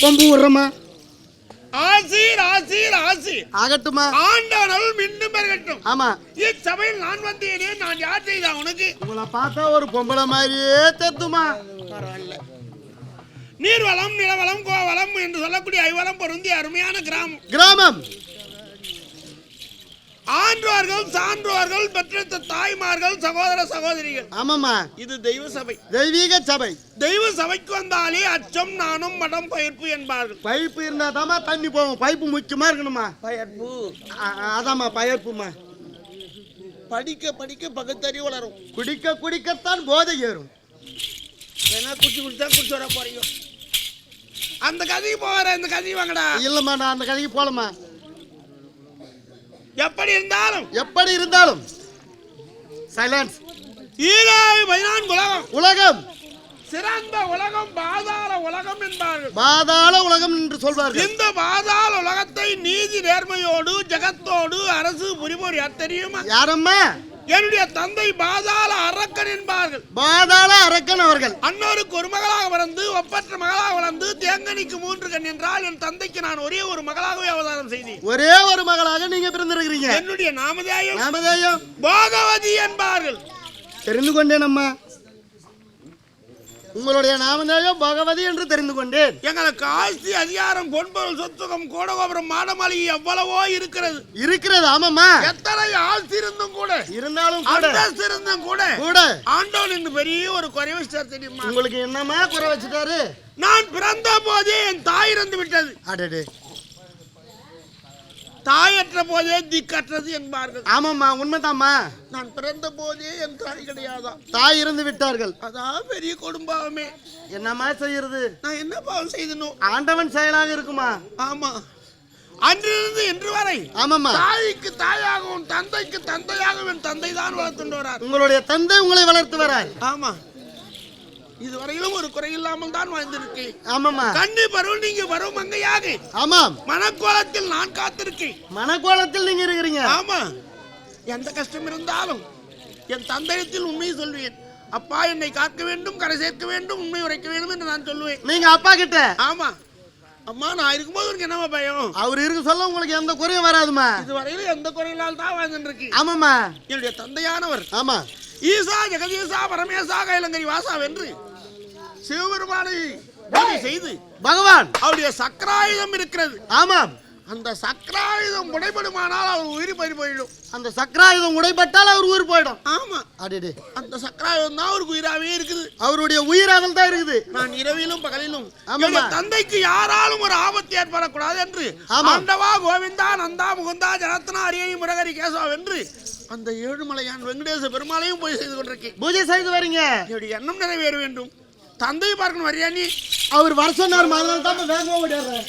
கொம்பு விடுறமா. ஆகட்டுமா. ஆண்டவனல் மீண்டும் பெருகட்டும். ஆமா. இச்சபையில் நான் வந்தேனே, நான் யார் செய்தா உனக்கு? உங்களை பார்த்தா ஒரு பொம்பளை மாதிரியே தெரியுமா? நீர்வளம், நிலவளம், கோவளம் என்று சொல்லக்கூடிய ஐவளம் பொருந்திய அருமையான கிராமம். கிராமம். ஆன்றோர்கள், சான்றோர்கள், பெற்ற தாய்மார்கள், சகோதர சகோதரிகள். ஆமாமா, இது தெய்வ சபை. தெய்வீக சபை. தெய்வ சபைக்கு வந்தாலே அச்சம், நாணம், மடம், பயிர்ப்பு என்பார்கள். பைப்பு இருந்தா தாமா தண்ணி போகும். பைப்பு முக்கியமா இருக்கணுமா? பயிர்ப்பு அதாம்மா பயிர்ப்புமா. படிக்க படிக்க பகுத்தறிவு வளரும். குடிக்க குடிக்கத்தான் போதை ஏறும். ஏன்னா குடிச்சு குடிச்சா குடிச்சு வர போறீங்க. அந்த கதைக்கு போகிற இந்த கதைக்கு வாங்கடா. இல்லம்மா, நான் அந்த கதைக்கு போலமா. எப்படி இருந்தாலும் சைலன்ஸ். ஈராய் 14 உலகம். உலகம் சிறந்த உலகம் பாதாள உலகம் என்பார்கள். பாதாள உலகம் என்று சொல்வார்கள். இந்த பாதாள உலகத்தை நீதி நேர்மையோடு ஜெகத்தோடு அரசு புரிவோர் யார் தெரியுமா? யாரம்மா? என்னுடைய தந்தை பாதாள அரக்கன் என்பார்கள். பாதாள அரக்கன் அவர்கள். அன்னோருக்கு ஒரு மகளாக பிறந்து ஒப்பற்ற மகளாக வளர்ந்து தேங்கனிக்கு 3 கண் என்றால் என் தந்தைக்கு நான் ஒரே ஒரு மகளாகவே அவதாரம் செய்தேன். ஒரே ஒரு மகளாக நீங்க பிறந்திருக்கிறீங்க. என்னுடைய நாமதேயம் போகவதி என்பார்கள். தெரிந்து கொண்டேன் அம்மா, உங்களுடைய நாமதேயம் பகவதி என்று தெரிந்து கொண்டேன். எங்களுக்கு ஆஸ்தி, அதிகாரம், பொன்பொருள், சொத்துகம், கோடகோபுரம், மாடமாளிகை எவ்வளவோ இருக்கிறது. ஆமாம்மா. எத்தனை ஆஸ்தி இருந்தும் கூட, இருந்தாலும் அந்தஸ்து இருந்தும் கூட ஆண்டவன் என்று பெரிய ஒரு குறை வச்சார் தெரியுமா? உங்களுக்கு என்னமா குறை வச்சுட்டாரு? நான் பிறந்த போதே என் தாய் இறந்து விட்டது. அடடே, தாயற்ற போதே திக்கற்றது என்பார்கள். ஆமாம்மா, உண்மைதாம்மா. நான் பிறந்த போதே என் தாய் கிடையாதா? தாய் இறந்து விட்டார்கள். அதான் பெரிய கொடும்பாவமே. என்னம்மா செய்யறது? நான் என்ன பாவம் செய்தனோ? ஆண்டவன் செயலாக இருக்குமா? ஆமா, அன்றிலிருந்து இன்று வரை ஆமாம்மா, தாய்க்கு தாயாகவும் தந்தைக்கு தந்தையாகவும் என் தந்தை தான் வளர்த்து வரார். உங்களுடைய தந்தை உங்களை வளர்த்து வரார். ஆமா, இதுவரையிலும் ஒரு குறை இல்லாமல் தான் வாழ்ந்திருக்கேன். ஆமாம்மா. கண்ணி பருவம் நீங்க வரும் மங்கையாக. ஆமாம். மனக்கோலத்தில் நான் காத்திருக்கேன். மனக்கோலத்தில் நீங்க இருக்கிறீங்க. ஆமா, எந்த கஷ்டம் இருந்தாலும் என் தந்தையத்தில் உண்மையை சொல்வேன். அப்பா என்னை காக்க வேண்டும், கரை சேர்க்க வேண்டும், உண்மை உரைக்க வேண்டும் என்று நான் சொல்லுவேன். நீங்க அப்பா கிட்ட? ஆமா. அம்மா, நான் இருக்கும்போது உனக்கு என்னமா பயம்? அவர் இருக்கு சொல்ல உங்களுக்கு எந்த குறையும் வராதுமா. இதுவரையிலும் எந்த குறையினால் தான் வாழ்ந்துட்டு இருக்கேன். ஆமாம்மா. என்னுடைய தந்தையானவர் ஆமா, ஈசா, ஜெகதீசா, பரமேசா, கைலங்கரி வாசா வென்று சிவபெருமானை பூஜை செய்து பகவான் அவருடைய சக்கராயுதம் இருக்கிறது. ஆமாம். அந்த சக்கராயுதம் உடைபடுமானால் அவர் உயிர் போயிடும். அந்த சக்கராயுதம் உடைபட்டால் அவர் உயிர் போயிடும். ஆமா, அடடே, அந்த சக்கராயுதம் தான் அவருக்கு உயிராவே இருக்குது. அவருடைய உயிராவில் தான் இருக்குது. நான் இரவிலும் பகலிலும் ஆமாம்மா, தந்தைக்கு யாராலும் ஒரு ஆபத்து ஏற்படக்கூடாது என்று ஆண்டவா, கோவிந்தா, நந்தா, முகுந்தா, ஜனத்தனா, அரியை, முருகரி, கேசவா என்று அந்த ஏழுமலையான் வெங்கடேச பெருமாளையும் போய் செய்து கொண்டிருக்கேன். பூஜை செய்து வரீங்க. என்னுடைய எண்ணம் நிறைவேற வேண்டும். தந்தை பார்க்கணும். வரியா நீ? அவர் வர சொன்னார், அதனால தான் வேகமா ஓடிடுறேன்.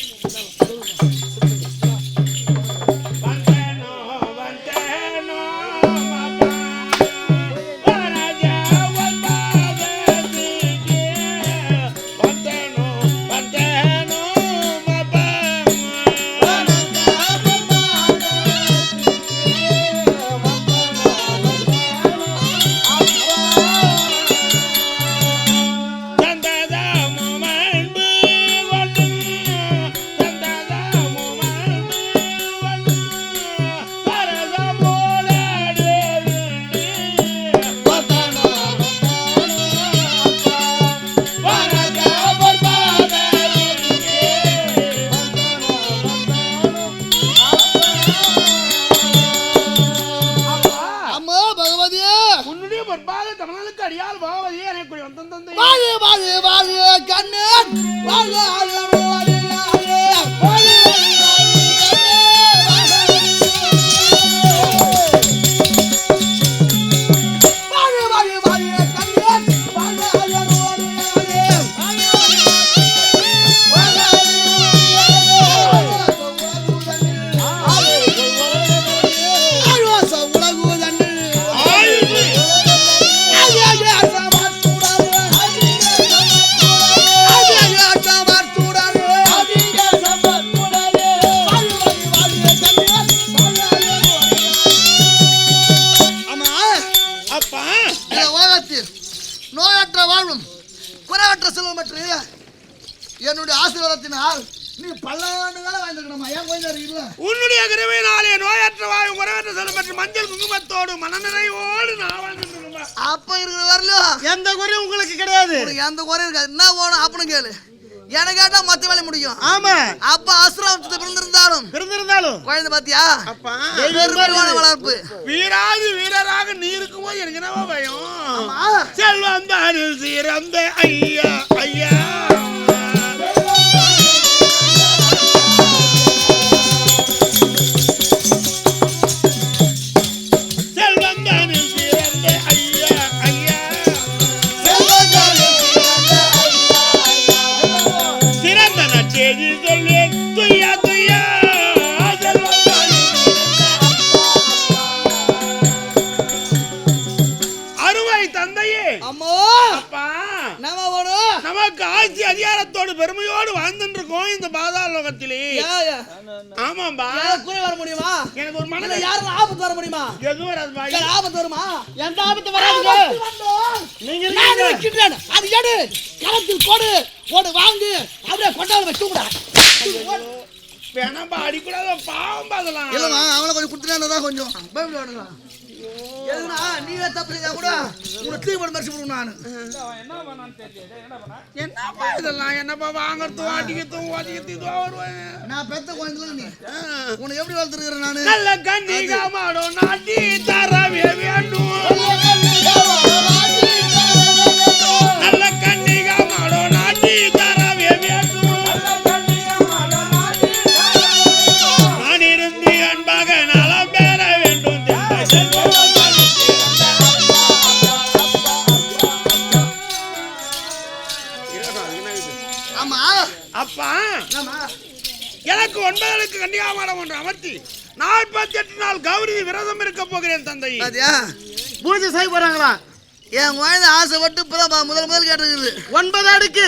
என்னுடைய ஆசீர்வாதத்தினால் நீ பல்லாண்டுகளா வாழ்ந்துக்கணுமா? ஏன் கொஞ்சம் இல்ல? உன்னுடைய கிருபையினாலே நோயற்ற வாயும் குறைவற்ற செல்வம் பெற்று மஞ்சள் குங்குமத்தோடு மனநிறைவோடு நான் வாழ்ந்துருக்கேன். அப்ப இருக்கிற வரலையோ எந்த குறையும் உங்களுக்கு கிடையாது. எந்த குறையும் இருக்காது. என்ன வேணும் அப்படின்னு கேளு. எனக்கு கேட்டா மொத்த வேலை முடியும். ஆமா. அப்பா ஆசிரமத்துல பிறந்திருந்தாலும் குழந்தை பாத்தியா அப்பா வளர்ப்பு வீராதி வீரராக நீ இருக்கும்போது எனக்கு என்னவோ பயம். செல்வம் தானில் சிறந்த ஐயா ஐயா நமக்கு ஆட்சி அதிகாரத்தோடு பெருமையோடு வாழ்ந்துட்டு இருக்கோம் இந்த பாதாள லோகத்திலே. ஆமாம்பா. வர முடியுமா? எனக்கு ஒரு மனதை யாரும் ஆபத்து வர முடியுமா? எதுவும் வராது. ஆபத்து வருமா? எந்த ஆபத்து வராதுங்க. நீங்க இருக்கின்றன. அது எடு களத்தில் போடு போடு வாங்கு அப்படியே கொண்டாட வச்சு கூட. வேணாம்பா அடிக்கூடாத பாவம் அதெல்லாம். இல்லம்மா அவளை கொஞ்சம் குடுத்துனா கொஞ்சம் பயப்படுவானுங்க. எதுனா நீவே தப்பு செய்தா கூட உங்களுக்கு தீ போட மரிச்சு போடுவேன் நான். என்னப்பா இதெல்லாம் என்னப்பா வாங்கறது வாட்டிக்கிறது இதுவா வருவேன். நான் பெத்த குழந்தைல நீ உன்னை எப்படி வளர்த்துருக்கிறேன் நான். நல்ல கண்ணிகா மாடோ நாட்டி தரவே வேண்டும். நல்ல கண்ணிகா மாடோ நாட்டி தரவே வேண்டும். நான் இருந்து அன்பாக நலம் பெற வேண்டும். அப்பா எனக்கு 9 கன்னியாகுமரம் ஒன்று அமர்த்தி 48 நாள் கௌரி விரதம் இருக்க போகிறேன் தந்தை. பூஜை செய்ய போறாங்களா? என் குழந்தை ஆசைப்பட்டு இப்பதான் முதல் கேட்டுருக்குது. 9 அடுக்கு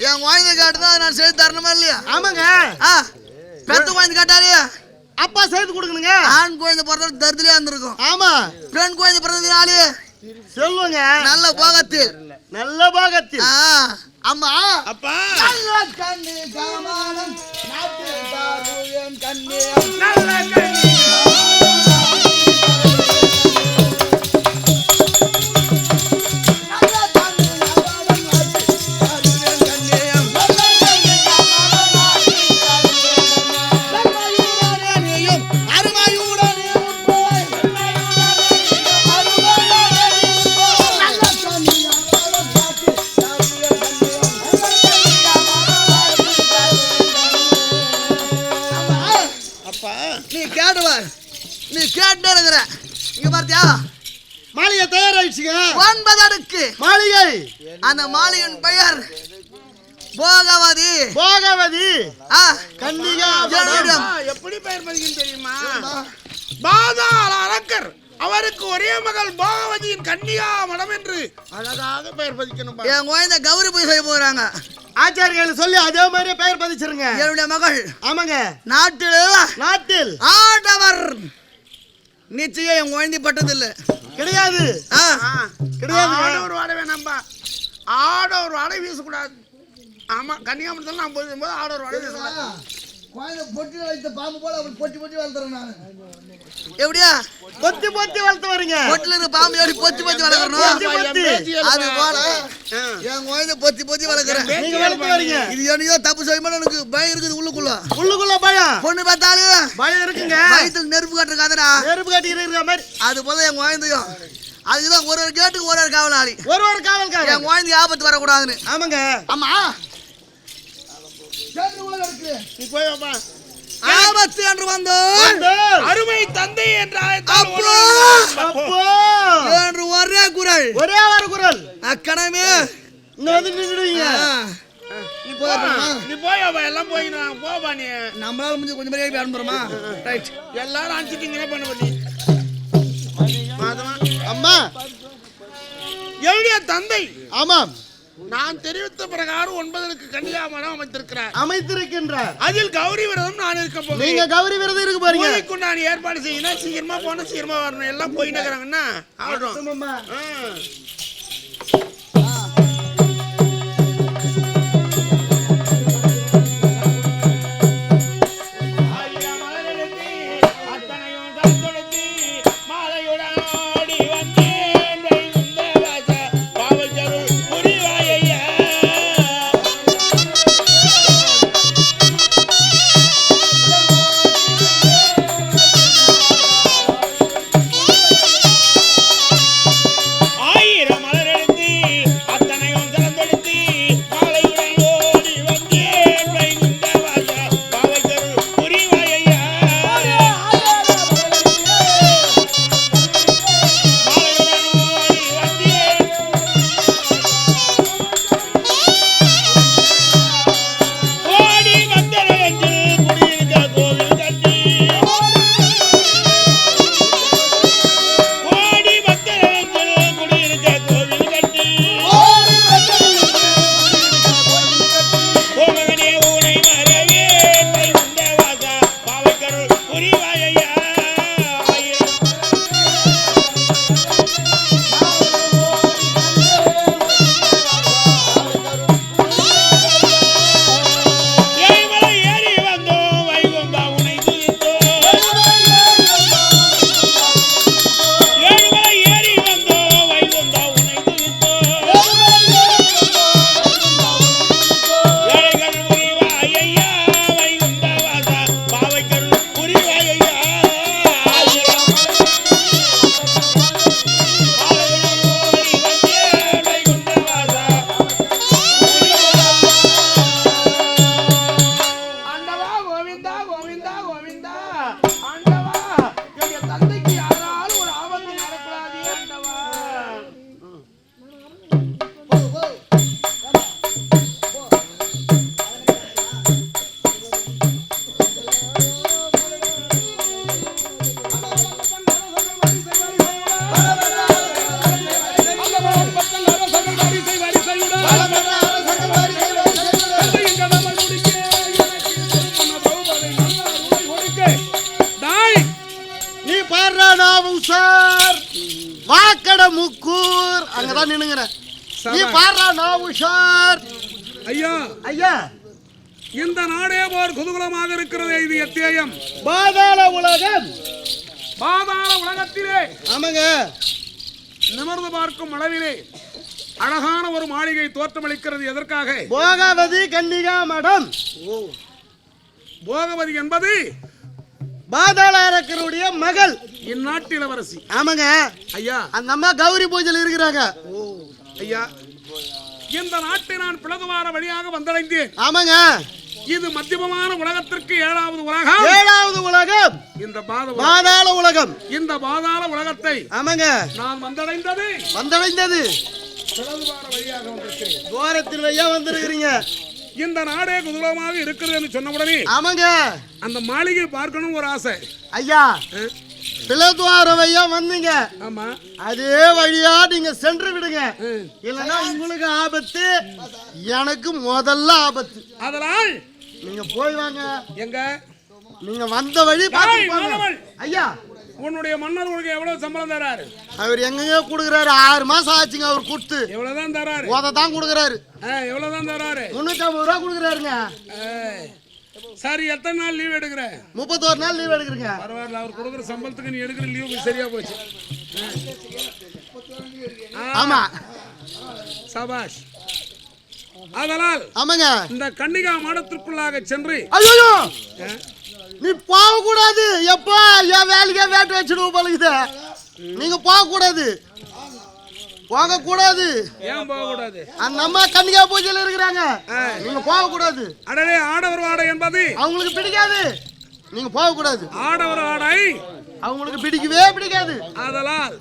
என் குழந்தை கேட்டுதான் நான் செய்து தரணுமா இல்லையா? ஆமாங்க. பெத்த குழந்தை கேட்டாலே அப்பா செய்து கொடுக்கணுங்க. ஆண் குழந்தை பிறந்த தருதலையா இருந்திருக்கும். ஆமா. பெண் குழந்தை பிறந்ததுனாலே சொல்லுங்க நல்ல போகத்தில் நல்ல பாகத்தில். அம்மா அப்பா நல்ல கண்ணு காமானம் நாட்டு தாருயன் கண்ணே நல்ல கண்ணி நீ கேட்டு இருக்கிற இங்க பார்த்தியா மாளிகை தயாராயிடுச்சுங்க. 9 அடுக்கு மாளிகை. அந்த மாளிகையின் பெயர் போகவதி. போகவதி கன்னிகா. எப்படி பெயர் பதிக்கும் தெரியுமா? பாதாள அரக்கர் அவருக்கு ஒரே மகள் போகவதியின் கன்னிகா மடம் என்று அழகாக பெயர் பதிக்கணும். என் குழந்தை கௌரி பூஜை செய்ய போறாங்க. ஆச்சாரிகள் சொல்லி அதே மாதிரி பெயர் பதிச்சிருங்க. என்னுடைய மகள் ஆமாங்க. நாட்டில் ஆடவர் நிச்சயம் என் குழந்தை பட்டதில்ல கிடையாது. கிடையாது. ஆடவர் வாட வேணாம்பா. ஆடவர் வாட வீசக்கூடாது. ஆமா கன்னியாகுமரத்தில் நான் போகும்போது ஆடவர் வாட வீசக்கூடாது. குழந்தை பொட்டி வைத்த பாம்பு போல அப்படி பொட்டி வளர்த்துறேன் நான். எப்படியா பொத்தி வளர்த்து வரீங்க? பொட்டில இருக்க பாம்பு எப்படி பொத்தி வளர்க்கணும்? அது போல என் குழந்தை பொத்தி வளர்க்குறேன். நீங்க வளர்த்து வரீங்க. இது என்னையோ தப்பு செய்யுமா எனக்கு பயம் இருக்குது. உள்ளுக்குள்ள பயம். பொண்ணு பார்த்தாலும் பயம் இருக்குங்க. வயிற்றுல நெருப்பு காட்டுறக்காதரா. நெருப்பு காட்டி இருக்கிற மாதிரி. அது போல என் குழந்தையும் அதுதான் ஒரு கேட்டுக்கு ஒரு காவலாளி. ஒரு காவல்காரன். என் குழந்தைக்கு ஆபத்து வரக்கூடாதுன்னு. ஆமாங்க. ஆமா நீ போய் வாப்பா. ஆபத்து என்று வந்தோம் அருமை தந்தை என்றால் என்று ஒரே குரல். ஒரே ஒரு குரல். அக்கணமே இங்க வந்து நின்னுடுவீங்க. நீ போய் வாப்பா. எல்லாம் போய் நான் போப்பா. நீ நம்மளால முடிஞ்ச கொஞ்சம் மாதிரி அனுப்புறோமா? ரைட். எல்லாரும் அனுப்பிச்சிட்டு என்ன பண்ண பண்ணி அம்மா என்னுடைய தந்தை. ஆமாம். நான் தெரிவித்த பிரகாரம் 9 கன்னியாகுமரம் அமைத்திருக்கின்றார். அதில் கௌரி விரதம் நான் இருக்க போகிறேன். நீங்க கௌரி விரதம் இருக்க போறீங்க. பூஜைக்கு நான் ஏற்பாடு செய்யணும். சீக்கிரமா போனா சீக்கிரமா வரணும். எல்லாம் போயிட்டு இருக்கிறாங்கன்னா ஆகட்டும். வாக்கட முக்கூர் அங்கதான் நின்னுங்கிறேன். நீ பாடுறா நான் உஷார். ஐயா ஐயா இந்த நாடே போர் குதூகலமாக இருக்கிறது. இது எத்தேயம் பாதாள உலகம். பாதாள உலகத்திலே ஆமாங்க நிமிர்ந்து பார்க்கும் அளவிலே அழகான ஒரு மாளிகை தோற்றமளிக்கிறது. எதற்காக? போகவதி கன்னிகா மடம். போகவதி என்பது பாதாள அரக்கருடைய மகள், இந்நாட்டு இளவரசி. ஆமாங்க ஐயா அந்த அம்மா கௌரி பூஜையில் இருக்கிறாங்க. ஐயா இந்த நாட்டை நான் பிளதுவார வழியாக வந்தடைந்தேன். ஆமாங்க இது மத்தியமமான உலகத்திற்கு 7வது உலகம். 7வது உலகம் இந்த பாதாள உலகம். இந்த பாதாள உலகத்தை ஆமாங்க நான் வந்தடைந்தது பிளதுவார வழியாக வந்திருக்கிறேன். தூரத்தில் வையா வந்திருக்கிறீங்க. இந்த நாடே குதூகலமாக இருக்கிறது என்று சொன்ன உடனே ஆமாங்க அந்த மாளிகை பார்க்கணும் ஒரு ஆசை. ஐயா பிளதுவார வையா வந்தீங்க. ஆமா அதே வழியா நீங்க சென்று விடுங்க. இல்லைன்னா உங்களுக்கு ஆபத்து, எனக்கு முதல்ல ஆபத்து. அதனால் நீங்க போய் வாங்க. எங்க நீங்க வந்த வழி பார்த்து ஐயா. உன்னுடைய மன்னர் உனக்கு எவ்வளவு சம்பளம் தராரு? அவர் எங்கெங்க கொடுக்குறாரு? 6 மாசம் ஆச்சுங்க அவர் கொடுத்து. எவ்வளவுதான் தராரு? தான் கொடுக்குறாரு. எவ்வளவுதான் தராரு? 350 ரூபா கொடுக்குறாருங்க. சரி எத்தனை நாள் லீவ் எடுக்கிற? 31 நாள் லீவ் எடுக்கிறீங்க. பரவாயில்ல, அவர் கொடுக்குற சம்பளத்துக்கு நீ எடுக்கிற லீவ் சரியா போச்சு. ஆமா சபாஷ். அதனால் ஆமாங்க இந்த கன்னிகா மாடத்திற்குள்ளாக சென்று ஐயோ நீ போக கூடாது. எப்பா என் வேலைக்கே வேட்டு வச்சிடுவோம் பழகுது. நீங்க போக கூடாது, போக கூடாது. ஏன் போக கூடாது? அந்த அம்மா கன்னிகா பூஜையில இருக்கிறாங்க. நீங்க போக கூடாது. அடலே ஆடவர் ஆடை என்பது அவங்களுக்கு பிடிக்காது. நீங்க போக கூடாது. ஆடவர் ஆடை அவங்களுக்கு பிடிக்கவே பிடிக்காது. அதனால்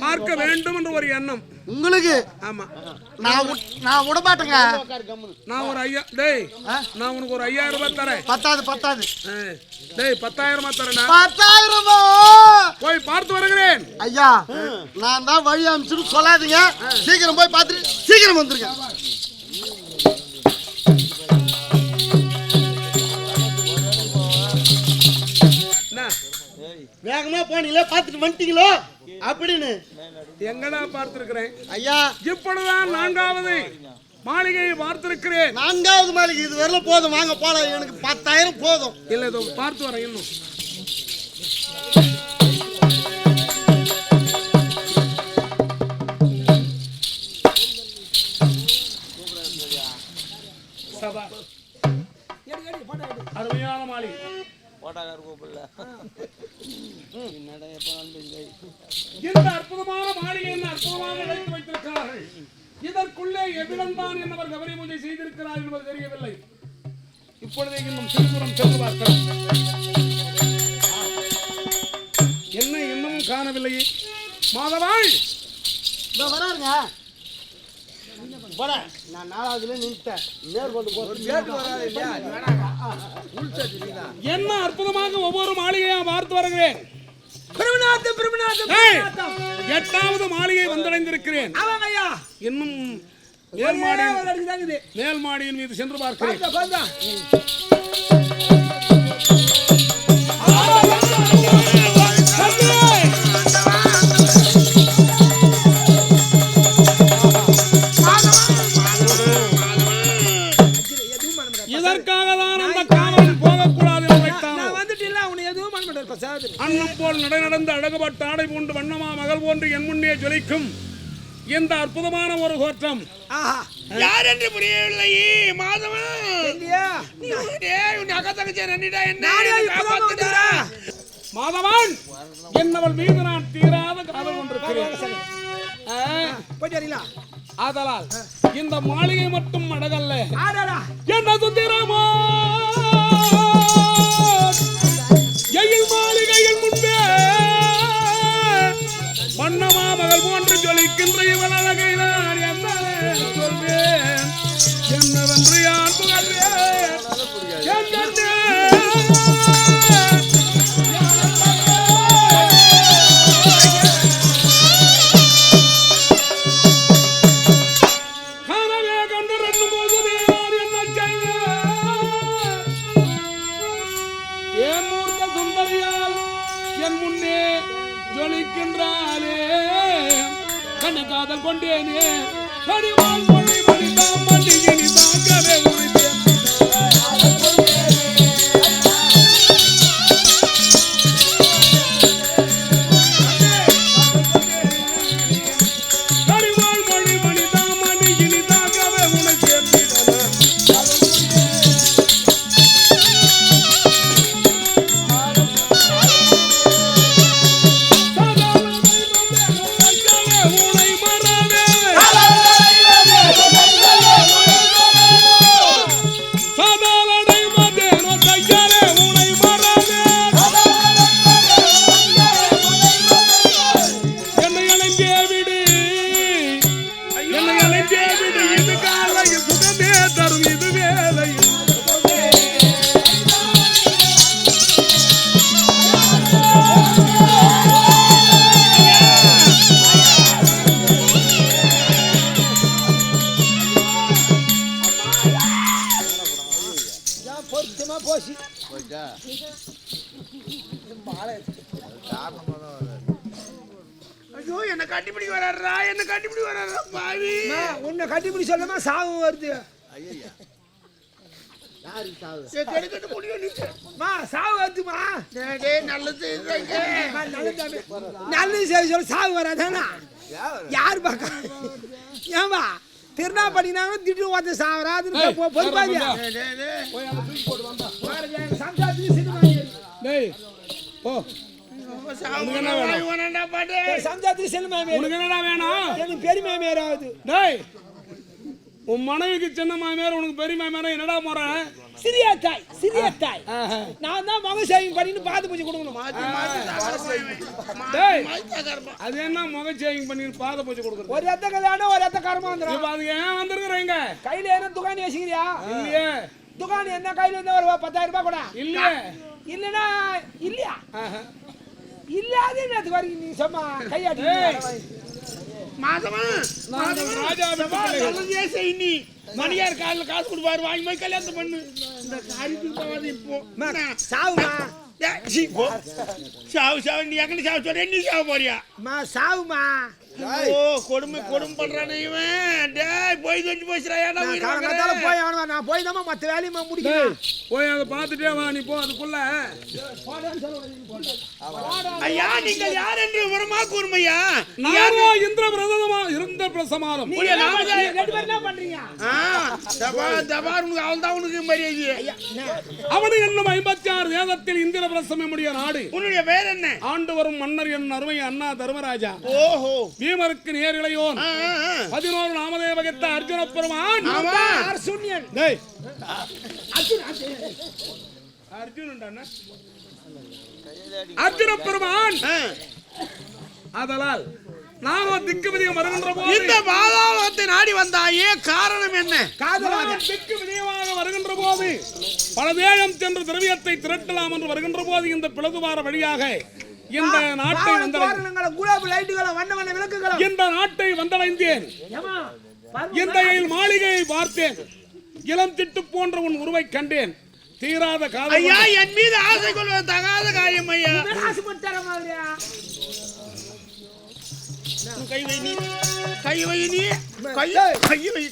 பார்க்க வேண்டும் என்ற ஒரு எண்ணம் உங்களுக்கு. ஆமா நான் விட மாட்டேங்க. நான் ஒரு நான் உனக்கு ஒரு 5000 ரூபாய் தரேன். பத்தாது. டேய் 10,000 தரேன். 10,000 போய் பார்த்து வருகிறேன். ஐயா நான் தான் வழி அனுப்பிச்சுன்னு சொல்லாதீங்க. சீக்கிரம் போய் பார்த்துட்டு சீக்கிரம் வந்துருங்க. வேகமா போனீங்களே பார்த்துட்டு வந்துட்டீங்களோ அப்படின்னு எங்கடா பார்த்திருக்கிறேன் ஐயா. இப்பொழுதுதான் 4வது மாளிகையை பார்த்திருக்கிறேன். 4வது மாளிகை இது வரல போதும். வாங்க போலாம். எனக்கு 10,000 போதும். இல்ல இதோ பார்த்து வரேன். இன்னும் அருமையான மாளிகை. இந்த அற்புதமான மாளிகை அற்புதமாக வைத்து வைத்திருக்கிறார்கள். இதற்குள்ளே எவ்விடம்தான் என்னவர் கவரி பூஜை செய்திருக்கிறார் என்பது தெரியவில்லை. இப்பொழுதே இன்னும் சிறுபுறம் சென்று பார்க்கலாம். என்ன இன்னமும் காணவில்லையே? மாதவாள் வராருங்க. நான் 4வதுல நின்னுட்டேன். என்ன அற்புதமாக ஒவ்வொரு மாளிகையா பார்த்து வருகிறேன். 8வது மாளிகை வந்தடைந்திருக்கிறேன். இன்னும் மேல் மாடியின் மீது சென்று பார்க்கிறேன். இதற்காக தான் அந்த காவலன் போகக்கூடாது என்று வைத்தான். அன்னம் போல் நடந்து அழகுபட்ட ஆடை பூண்டு வண்ணமா மகள் போன்று என் முன்னே ஜொலிக்கும் இந்த அற்புதமான ஒரு தோற்றம் யார் என்று புரியவில்லை. மாதவன் என்னவள் மீது நான் தீராத காதல் கொண்டிருக்கிறேன். ஆதலால் இந்த மாளிகை மட்டும் அடகல்ல, என்ன சுத்திரமோ எயில் மாளிகையில் முன்பே வண்ணமா மகள் போன்று ஜொலிக்கின்ற இவன் அழகை நான் என்ன சொல்வேன், என்னவென்று யான் புகழ்வேன். என் முன்னே ஜொலிக்கின்றாலே உன்னை காதல் கொண்டேனே கடிவாள் மொழி மொழிதான் மல்லிகினி தாங்கவே உரைத்தேன் கடிவாள் மொழி மொழிதான் மல்லிகினி தாங்கவே உரைத்தேன் பொருத்தமா போச்சு ஐயோ என்ன கட்டிப்பிடி வர்றா பாவி உன்னை கட்டிப்பிடி சொல்லமா சாவு வருது கெடுக்கட்டு முடியும் சாவு வருதுமா நல்லது நல்லது சரி சொல்ல சாவு வராதானா யாரு பார்க்க ஏமா திருநாப்படினாங்க திட்டு பார்த்து சாவராதுன்னு பொறுப்பாதியா டேய் ஓ சம்சாரத்துக்கு செல்லுமா உனக்கு என்னடா வேணும் எனக்கு பெருமை மேராவது டேய் உன் மனைவிக்கு சின்ன மாமியார் உனக்கு பெரிய மாமியார் என்னடா முறை சிறிய தாய் நான் தான் மகசேவிங் பண்ணிட்டு பாத்து பூஜை கொடுக்கணும் டேய் அது என்ன முகச்சேவிங் பண்ணி பாத பூஜை கொடுக்குறது ஒரு எத்த கல்யாணம் ஒரு எத்த கர்மம் வந்துடும் இப்ப அது ஏன் வந்திருக்கிறீங்க கையில என்ன துகான் வச்சுக்கிறியா இல்லையே துகான் என்ன கையில இருந்தா ஒரு 10,000 ரூபாய் கூட இல்லையே இல்லனா இல்லையா இல்லாத என்னது வரைக்கும் நீ சும்மா கையாட்டி மணியார் காலில் காசு கொடுப்பாரு வாங்கி போய் கல்யாணம் பண்ணு இந்த காரியத்துக்கு இப்போ சாவுமா சாவு நீ எங்க சாவு சொல்ற நீ சாவு போறியா சாவுமா ஓ கொடுமை பண்றானே இவன் டேய் போய் வந்து போச்சுறாயா போய் அவன நான் போய் தான் மத்த வேலையை முடிக்கிறேன் போய் அதை பார்த்துட்டே வா நீ போ அதுக்குள்ள ஐயா நீங்கள் யார் என்று விவரமா கூறுமையா நானோ இந்திர பிரசமானம் ரெண்டு பேரும் என்ன பண்றீங்க தபார் உனக்கு அவள்தான் உனக்கு மரியாதை அவனு என்னும் 56 வேதத்தில் இந்திர பிரசமமுடைய நாடு உன்னுடைய பேர் என்ன ஆண்டு வரும் மன்னர் என் அருமை அண்ணா தர்மராஜா ஓஹோ பீமருக்கு நேர் இளையோன் 11 நாமதேவகத்த அர்ஜுன பெருமான் அர்ஜுனன் டேய் அர்ஜுன பெருமான் அதலால் நானும் திக்கு விதியம் வருகின்ற போது இந்த பாதாளத்தை நாடி வந்தாயே காரணம் என்ன திக்கு விதியமாக வருகின்ற போது பல தேயம் சென்று திரவியத்தை திரட்டலாம் என்று வருகின்ற போது இந்த பிளதுவார வழியாக இந்த நாட்டை இந்த நாட்டை வந்தடைந்தேன் இந்த மாளிகையை பார்த்தேன் இளம் திட்டு போன்ற உன் உருவை கண்டேன் தீராத காதல் ஐயா என் மீது ஆசை கொள்வது தகாத காரியம் ஐயா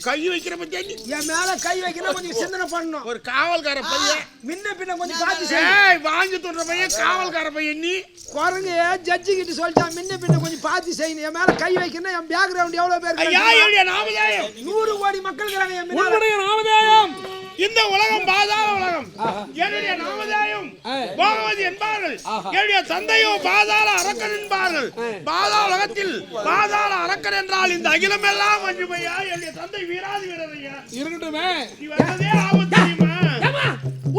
கை வைக்கிற பத்தியா என் மேல கை வைக்கணும் கொஞ்சம் சிந்தனை பண்ணணும் ஒரு காவல்கார பையன் முன்ன பின்ன கொஞ்சம் பார்த்து வாங்கி தோன்ற பையன் காவல்கார பையன் நீ குரங்கு ஜட்ஜி கிட்ட சொல்லிட்டான் முன்ன பின்ன கொஞ்சம் பார்த்து செய்யணும் என் மேல கை வைக்கணும் என் பேக்ரவுண்ட் எவ்வளவு பேர் ஐயா என்னுடைய நாமதேயம் 100 கோடி மக்கள் இருக்காங்க என் மேல உன்னுடைய நாமதேயம் இந்த உலகம் பாதாள உலகம் என்னுடைய நாமதேயம் போகவதி என்பார்கள் என்னுடைய தந்தையோ பாதாள அரக்கன் என்பார்கள் பாதாள உலகத்தில் பாதாள அரக்கன் என்றால் இந்த அகிலம் எல்லாம் மஞ்சுமையா என்னுடைய தந்தை வீராதி வீரர் ஐயா இருக்கட்டுமே நீ வந்ததே ஆபத்து தெரியுமா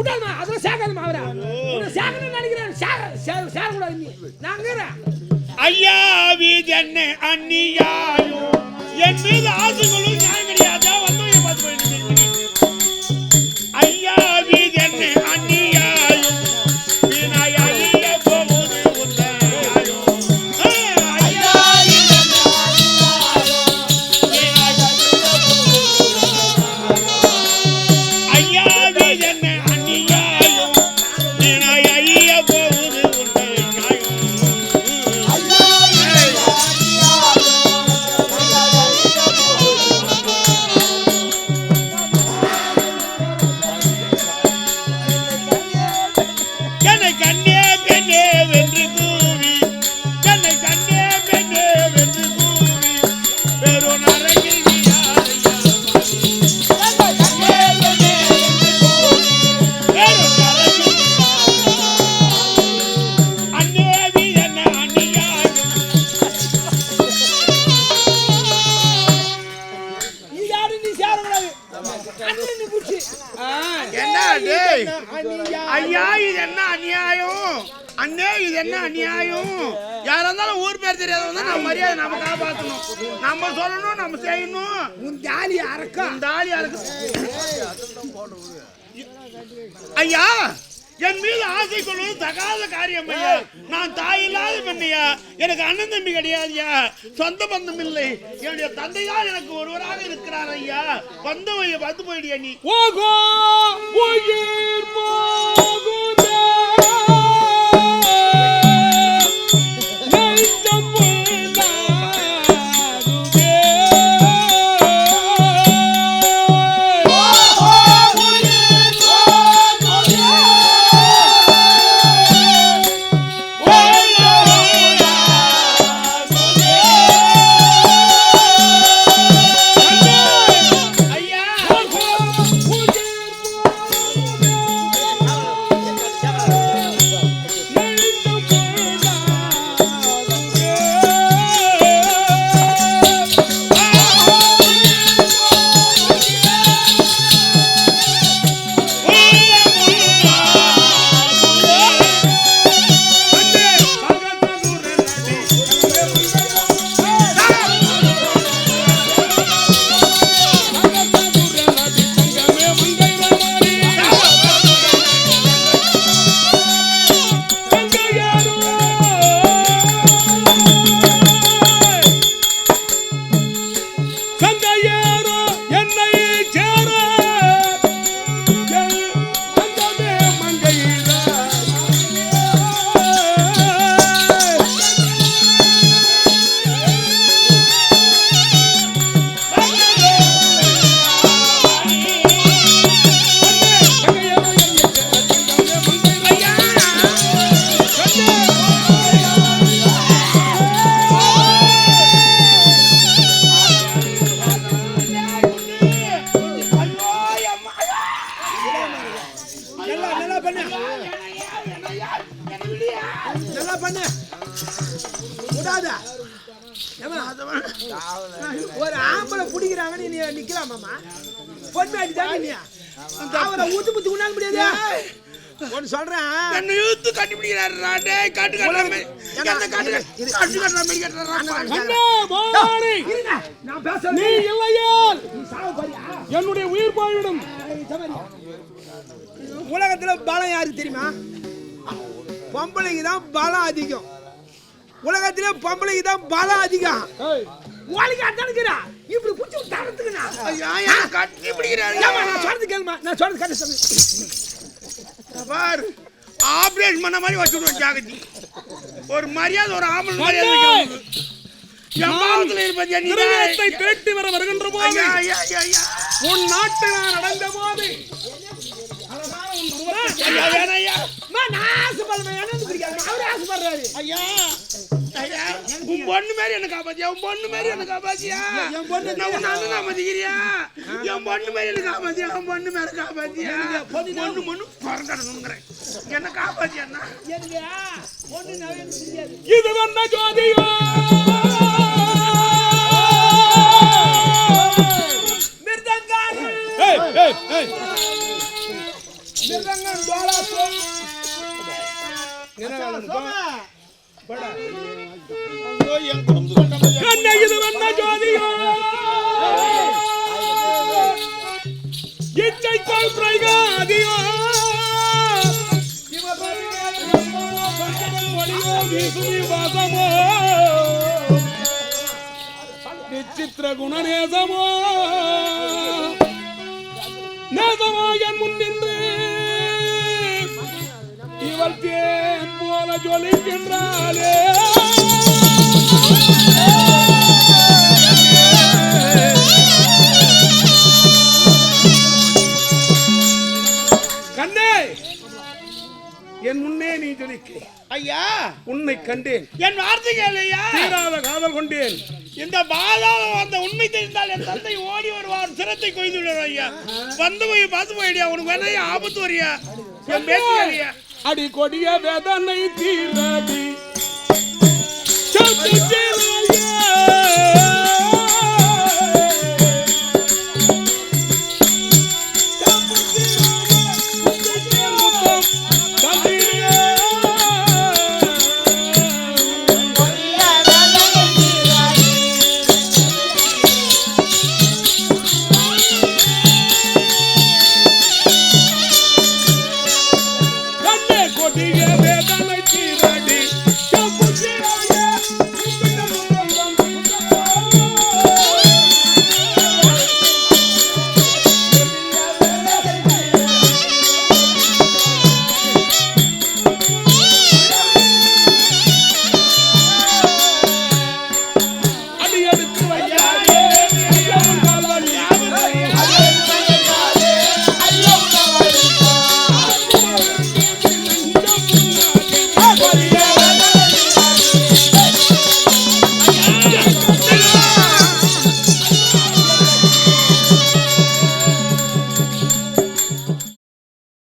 உடல்மா அதெல்லாம் சேகரமா அவரா சேகரம் நினைக்கிறேன் சேர கூடாது நீ நாங்க ஐயா வீதென்ன அந்நியாயோ என் மீது ஆசைகளும் நியாயம் கிடையாது வந்து பார்த்து போயிட்டு ஐயா வீதென்ன அந்நியாயம் விநாயகிய போகுது உன்னாயோ ஐயா வீதென்ன ஐயா வீதென்ன அந்நியாயம் விநாயகிய போகுது உன்னாயோ இது என்ன அநியாயம்? யாரா இருந்தாலும் ஊர் பேர் தெரியாதவங்க நம்ம மரியாதை நம்ம காப்பாற்றணும். நம்ம சொல்லணும், நம்ம செய்யணும். உன் தாலி அறக்கா ஐயா, என் மீது ஆசை கொள்வது தகாத காரியம் ஐயா. நான் தாய் இல்லாத பெண்ணையா, எனக்கு அண்ணன் தம்பி கிடையாதுயா, சொந்த பந்தம் இல்லை. என்னுடைய தந்தை தான் எனக்கு ஒருவராக இருக்கிறார் ஐயா. வந்து போயிடியா நீ. ஓகோ உயிர் போகுதே நெஞ்சம் புண்ணாகுதே. நல்லா பண்ணு விடாத. ஒரு ஆம்பளை பிடிக்கிறாங்கன்னு நீ நிக்கலாமாமா? பொன்மாடி தானே நீ அவரை ஊத்து புத்து கொண்டாட முடியாது. ஒன்னு சொல்றேன், என்ன யூத்து கண்டுபிடிக்கிறாரு ராடே. காட்டு காட்டுற மாதிரி நான் பேசுறேன். நீ இல்லையால் என்னுடைய உயிர் போய்விடும். உலகத்துல பலம் யாருக்கு தெரியுமா? பொம்பளைக்கு தான் பலம் அதிகம். உலகத்திலே பொம்பளைக்கு தான் பலம் அதிகம். ஓலிக்கு அட்டனுக்குறா இப்படி குச்சி தரத்துக்குனா ஐயா கட்டி பிடிக்கிறாரு. நான் சொல்றது கேளுமா, நான் சொல்றது கேட்டு சொல்லு. பார் ஆபரேஷன் பண்ண மாதிரி வச்சுடுவோம் ஜாகதி. ஒரு மரியாதை, ஒரு ஆம்பளை மரியாதை வைக்கணும். ஜமாத்துல இருப்பதியா நீ திருமணத்தை கேட்டு வருகின்ற போது ஐயா ஐயா ஐயா உன் நாட்டை நான் அடைந்த போது ஐயா வேணா ஐயா. நான் ஆசைப்படுறேன். என்ன பிடிக்காது, அவரே ஆசைப்படுறாரு. ஐயா ஐயா உன் பொண்ணு மாதிரி என்ன காப்பாத்தியா? உன் பொண்ணு மாதிரி என்ன காப்பாத்தியா? என் பொண்ணு நான் உன் அண்ணன் மதிக்கிறியா? என் பொண்ணு மாதிரி என்ன காப்பாத்தியா? உன் பொண்ணு மேல காப்பாத்தியா? பொண்ணு பறக்கணுங்கிறேன். என்ன காப்பாத்தியா? எனக்கு பொண்ணு நான் தெரியாது. இது வந்த ஜோதியோ மிருதங்காரி மிருதங்கம் டோலா சோம் கண்ணை இது வந்த ஜோதியோ இச்சைக்குள் பிரகாதியோ வாசமோ விசித்திர குண நேசமோ நேசமோ என் முன்னின்று இவள் தேன் போல ஜொலிக்கின்றாளே. கண்ணே என் முன்னே நீ ஜொலிக்க. ஐயா உன்னை கண்டேன், என் வார்த்தைகள் ஐயா. தீராத காதல் கொண்டேன். இந்த பாதாளம் அந்த உண்மை தெரிந்தால் என் தந்தை ஓடி வருவார், சிரத்தை கொய்து விடுவார் ஐயா. வந்து போய் பார்த்து போயிடியா. உனக்கு வேணா ஆபத்து வரியா? என் பேச்சு ஐயா. அடி கொடிய வேதனை தீரடி